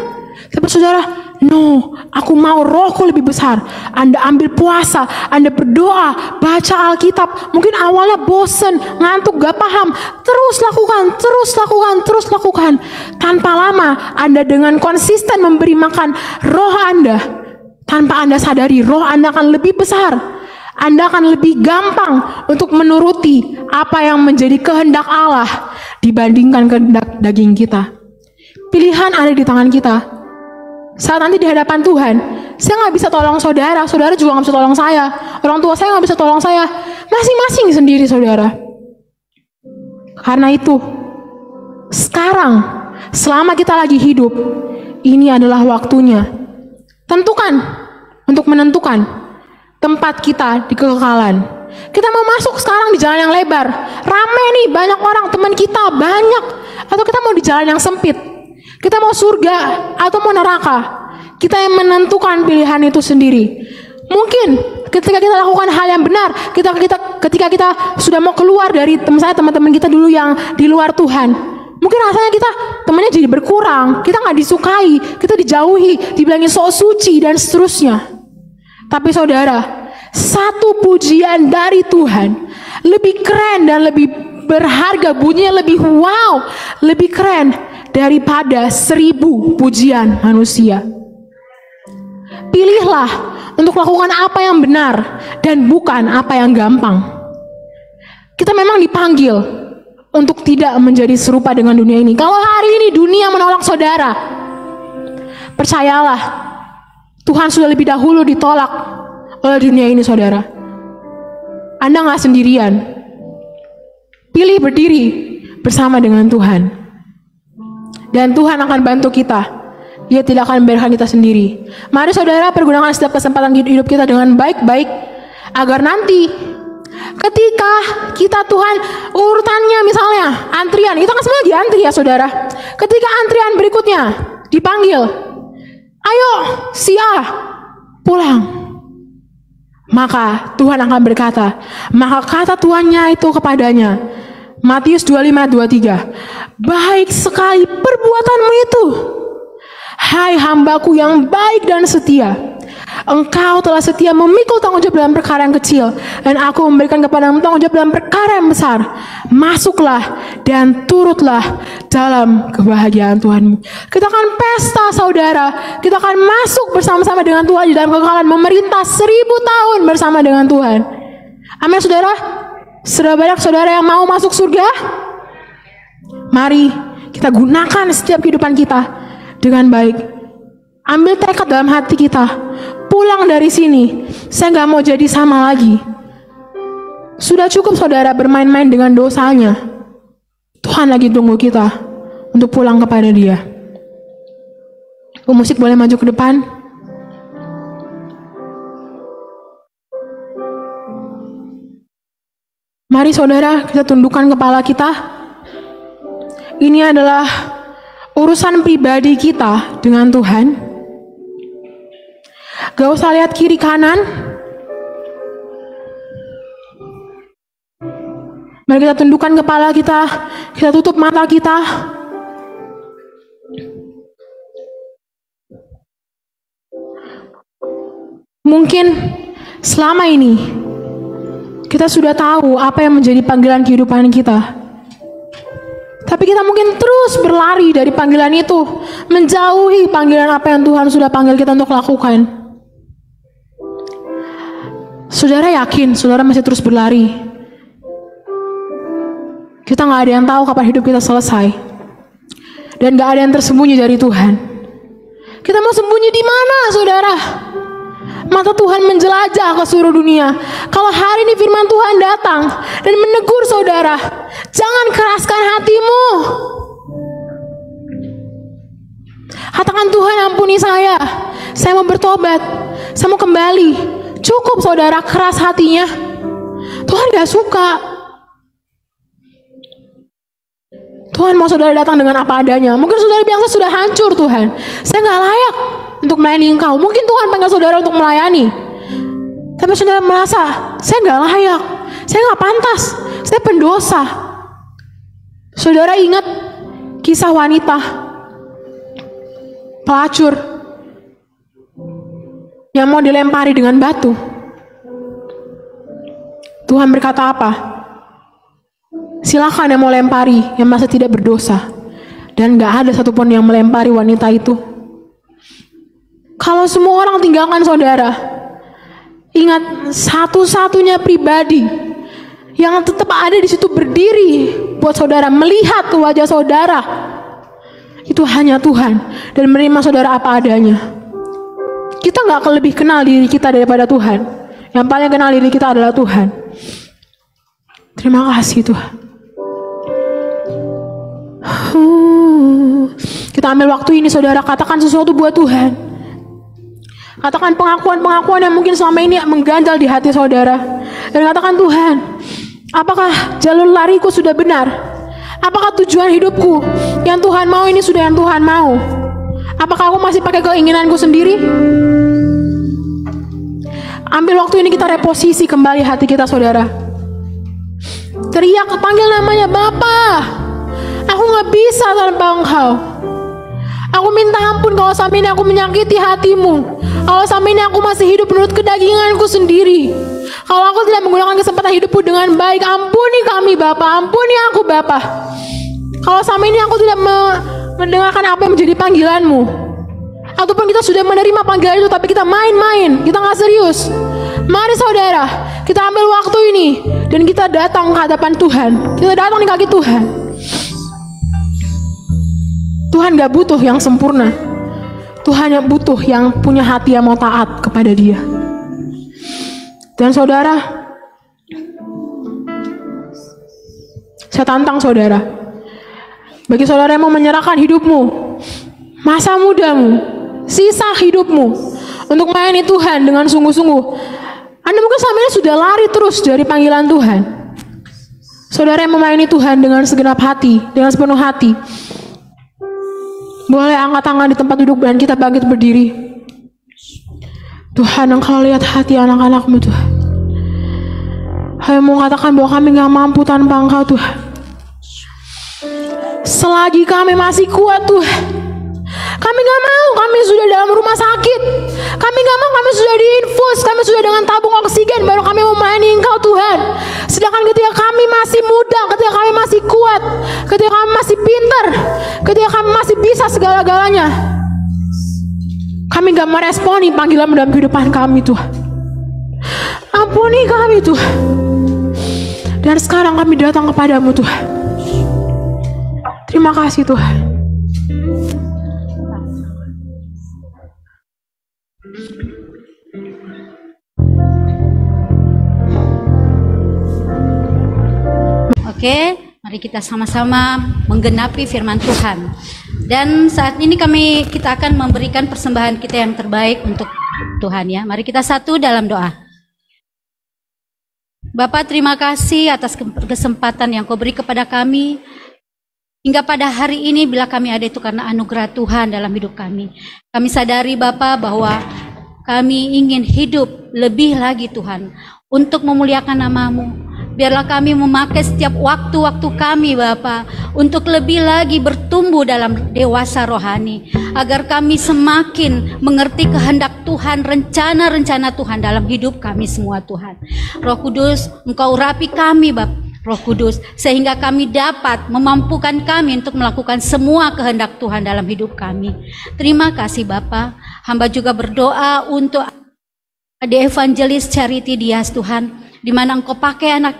Tapi saudara, no, aku mau rohku lebih besar. Anda ambil puasa, Anda berdoa, baca Alkitab. Mungkin awalnya bosen, ngantuk, gak paham. Terus lakukan. Tanpa lama, Anda dengan konsisten memberi makan roh Anda. Tanpa Anda sadari, roh Anda akan lebih besar. Anda akan lebih gampang untuk menuruti apa yang menjadi kehendak Allah dibandingkan kehendak daging kita. Pilihan ada di tangan kita. Saat nanti di hadapan Tuhan, saya nggak bisa tolong saudara, saudara juga nggak bisa tolong saya, orang tua saya nggak bisa tolong saya, masing-masing sendiri saudara. Karena itu, sekarang, selama kita lagi hidup, ini adalah waktunya. Untuk menentukan tempat kita di kekekalan. Kita mau masuk sekarang di jalan yang lebar, rame nih, banyak orang, teman kita banyak, atau kita mau di jalan yang sempit. Kita mau surga atau mau neraka. Kita yang menentukan pilihan itu sendiri. Mungkin ketika kita lakukan hal yang benar, ketika kita sudah mau keluar dari teman-teman kita dulu yang di luar Tuhan, mungkin rasanya kita temannya jadi berkurang, kita nggak disukai, kita dijauhi, dibilangin sok suci dan seterusnya. Tapi saudara, satu pujian dari Tuhan lebih keren dan lebih berharga, bunyinya lebih wow, lebih keren daripada 1000 pujian manusia. Pilihlah untuk lakukan apa yang benar dan bukan apa yang gampang. Kita memang dipanggil untuk tidak menjadi serupa dengan dunia ini. Kalau hari ini dunia menolak saudara, percayalah, Tuhan sudah lebih dahulu ditolak oleh dunia ini saudara. Anda gak sendirian. Pilih berdiri bersama dengan Tuhan. Dan Tuhan akan bantu kita. Dia tidak akan membiarkan kita sendiri. Mari saudara pergunakan setiap kesempatan hidup kita dengan baik-baik, agar nanti ketika kita Tuhan urutannya misalnya antrian, kita kan sebenarnya lagi antri ya saudara. Ketika antrian berikutnya dipanggil, ayo si A pulang, maka Tuhan akan berkata, maka kata Tuhannya itu kepadanya, Matius 25:23, baik sekali perbuatanmu itu, hai hambaku yang baik dan setia. Engkau telah setia memikul tanggung jawab dalam perkara yang kecil, dan aku memberikan kepadamu tanggung jawab dalam perkara yang besar. Masuklah dan turutlah dalam kebahagiaan Tuhanmu. Kita akan pesta saudara, kita akan masuk bersama-sama dengan Tuhan di dalam kekekalan, memerintah 1000 tahun bersama dengan Tuhan. Amin saudara. Sudah banyak saudara yang mau masuk surga? Mari kita gunakan setiap kehidupan kita dengan baik. Ambil tekad dalam hati kita, pulang dari sini, saya gak mau jadi sama lagi. Sudah cukup saudara bermain-main dengan dosanya. Tuhan lagi tunggu kita untuk pulang kepada Dia. Pemusik boleh maju ke depan. Mari saudara, kita tundukkan kepala kita. Ini adalah urusan pribadi kita dengan Tuhan. Gak usah lihat kiri kanan. Mari kita tundukkan kepala kita, kita tutup mata kita. Mungkin selama ini kita sudah tahu apa yang menjadi panggilan kehidupan kita. Tapi kita mungkin terus berlari dari panggilan itu, menjauhi panggilan apa yang Tuhan sudah panggil kita untuk lakukan. Saudara yakin, saudara masih terus berlari. Kita gak ada yang tahu kapan hidup kita selesai. Dan gak ada yang tersembunyi dari Tuhan. Kita mau sembunyi di mana, saudara? Mata Tuhan menjelajah ke seluruh dunia. Kalau hari ini firman Tuhan datang dan menegur saudara, jangan keraskan hatimu. Katakan, Tuhan ampuni saya mau bertobat, saya mau kembali. Cukup saudara keras hatinya. Tuhan gak suka. Tuhan mau saudara datang dengan apa adanya. Mungkin saudara biasa sudah hancur, Tuhan, saya gak layak untuk melayani Engkau. Mungkin Tuhan panggil saudara untuk melayani, tapi saudara merasa, saya gak layak, saya gak pantas, saya pendosa. Saudara ingat kisah wanita pelacur yang mau dilempari dengan batu. Tuhan berkata apa? Silakan yang mau lempari, yang masih tidak berdosa. Dan gak ada satupun yang melempari wanita itu. Kalau semua orang tinggalkan saudara, ingat satu-satunya pribadi yang tetap ada di situ berdiri buat saudara, melihat wajah saudara, itu hanya Tuhan, dan menerima saudara apa adanya. Kita gak akan lebih kenal diri kita daripada Tuhan. Yang paling kenal diri kita adalah Tuhan. Terima kasih Tuhan. Kita ambil waktu ini saudara, katakan sesuatu buat Tuhan. Katakan pengakuan-pengakuan yang mungkin selama ini mengganjal di hati saudara. Dan katakan, Tuhan, apakah jalur lariku sudah benar? Apakah tujuan hidupku yang Tuhan mau ini sudah yang Tuhan mau? Apakah aku masih pakai keinginanku sendiri? Ambil waktu ini kita reposisi kembali hati kita saudara. Teriak, panggil namanya, Bapa. Aku gak bisa tanpa Engkau. Aku minta ampun kalau selama ini aku menyakiti hatimu. Kalau selama ini aku masih hidup menurut kedaginganku sendiri. Kalau aku tidak menggunakan kesempatan hidupku dengan baik, ampuni kami Bapa, ampuni aku Bapa. Kalau selama ini aku tidak mendengarkan apa yang menjadi panggilanmu, ataupun kita sudah menerima panggilan itu tapi kita main-main, kita gak serius. Mari saudara, kita ambil waktu ini dan kita datang ke hadapan Tuhan. Kita datang di kaki Tuhan. Tuhan gak butuh yang sempurna. Tuhan yang butuh yang punya hati yang mau taat kepada Dia. Dan saudara, saya tantang saudara, bagi saudara yang mau menyerahkan hidupmu, masa mudamu, sisa hidupmu untuk melayani Tuhan dengan sungguh-sungguh. Anda mungkin selama ini sudah lari terus dari panggilan Tuhan. Saudara yang melayani Tuhan dengan segenap hati, dengan sepenuh hati, boleh angkat tangan di tempat duduk dan kita bangkit berdiri. Tuhan, Engkau lihat hati anak-anak-Mu Tuhan. Kami mau katakan bahwa kami gak mampu tanpa Engkau Tuhan. Selagi kami masih kuat Tuhan, kami gak mau kami sudah dalam rumah sakit, kami gak mau kami sudah diinfus, kami sudah dengan tabung oksigen baru kami mau melayani Engkau Tuhan. Sedangkan ketika kami masih muda, ketika kami masih kuat, ketika kami masih pintar, ketika kami masih bisa segala-galanya, kami gak meresponi panggilan dalam kehidupan kami Tuhan. Ampuni kami Tuhan. Dan sekarang kami datang kepadamu Tuhan. Terima kasih Tuhan. Oke, mari kita sama-sama menggenapi firman Tuhan. Dan saat ini kita akan memberikan persembahan kita yang terbaik untuk Tuhan ya. Mari kita satu dalam doa. Bapa, terima kasih atas kesempatan yang Kau beri kepada kami. Hingga pada hari ini bila kami ada itu karena anugerah Tuhan dalam hidup kami. Kami sadari Bapa bahwa kami ingin hidup lebih lagi Tuhan untuk memuliakan nama-Mu. Biarlah kami memakai setiap waktu-waktu kami Bapa untuk lebih lagi bertumbuh dalam dewasa rohani, agar kami semakin mengerti kehendak Tuhan, rencana-rencana Tuhan dalam hidup kami semua Tuhan. Roh Kudus, Engkau urapi kami Bapa, Roh Kudus, sehingga kami dapat memampukan kami untuk melakukan semua kehendak Tuhan dalam hidup kami. Terima kasih Bapa. Hamba juga berdoa untuk adik evangelis Charity Dias Tuhan, di mana Engkau pakai anak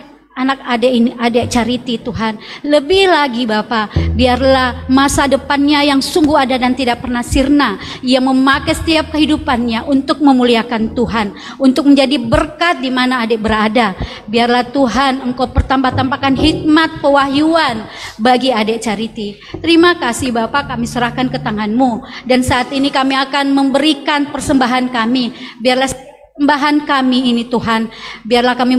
adik ini, adik Charity Tuhan. Lebih lagi Bapa, biarlah masa depannya yang sungguh ada dan tidak pernah sirna. Ia memakai setiap kehidupannya untuk memuliakan Tuhan, untuk menjadi berkat di mana adik berada. Biarlah Tuhan Engkau pertambah-tambahkan hikmat pewahyuan bagi adik Charity. Terima kasih Bapa, kami serahkan ke tangan-Mu. Dan saat ini kami akan memberikan persembahan kami. Biarlah persembahan kami ini Tuhan, biarlah kami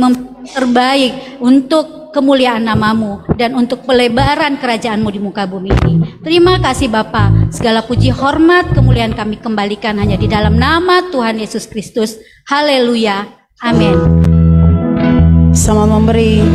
terbaik untuk kemuliaan nama-Mu dan untuk pelebaran kerajaan-Mu di muka bumi ini. Terima kasih Bapa, segala puji hormat kemuliaan kami kembalikan hanya di dalam nama Tuhan Yesus Kristus. Haleluya, amin. Sama memberi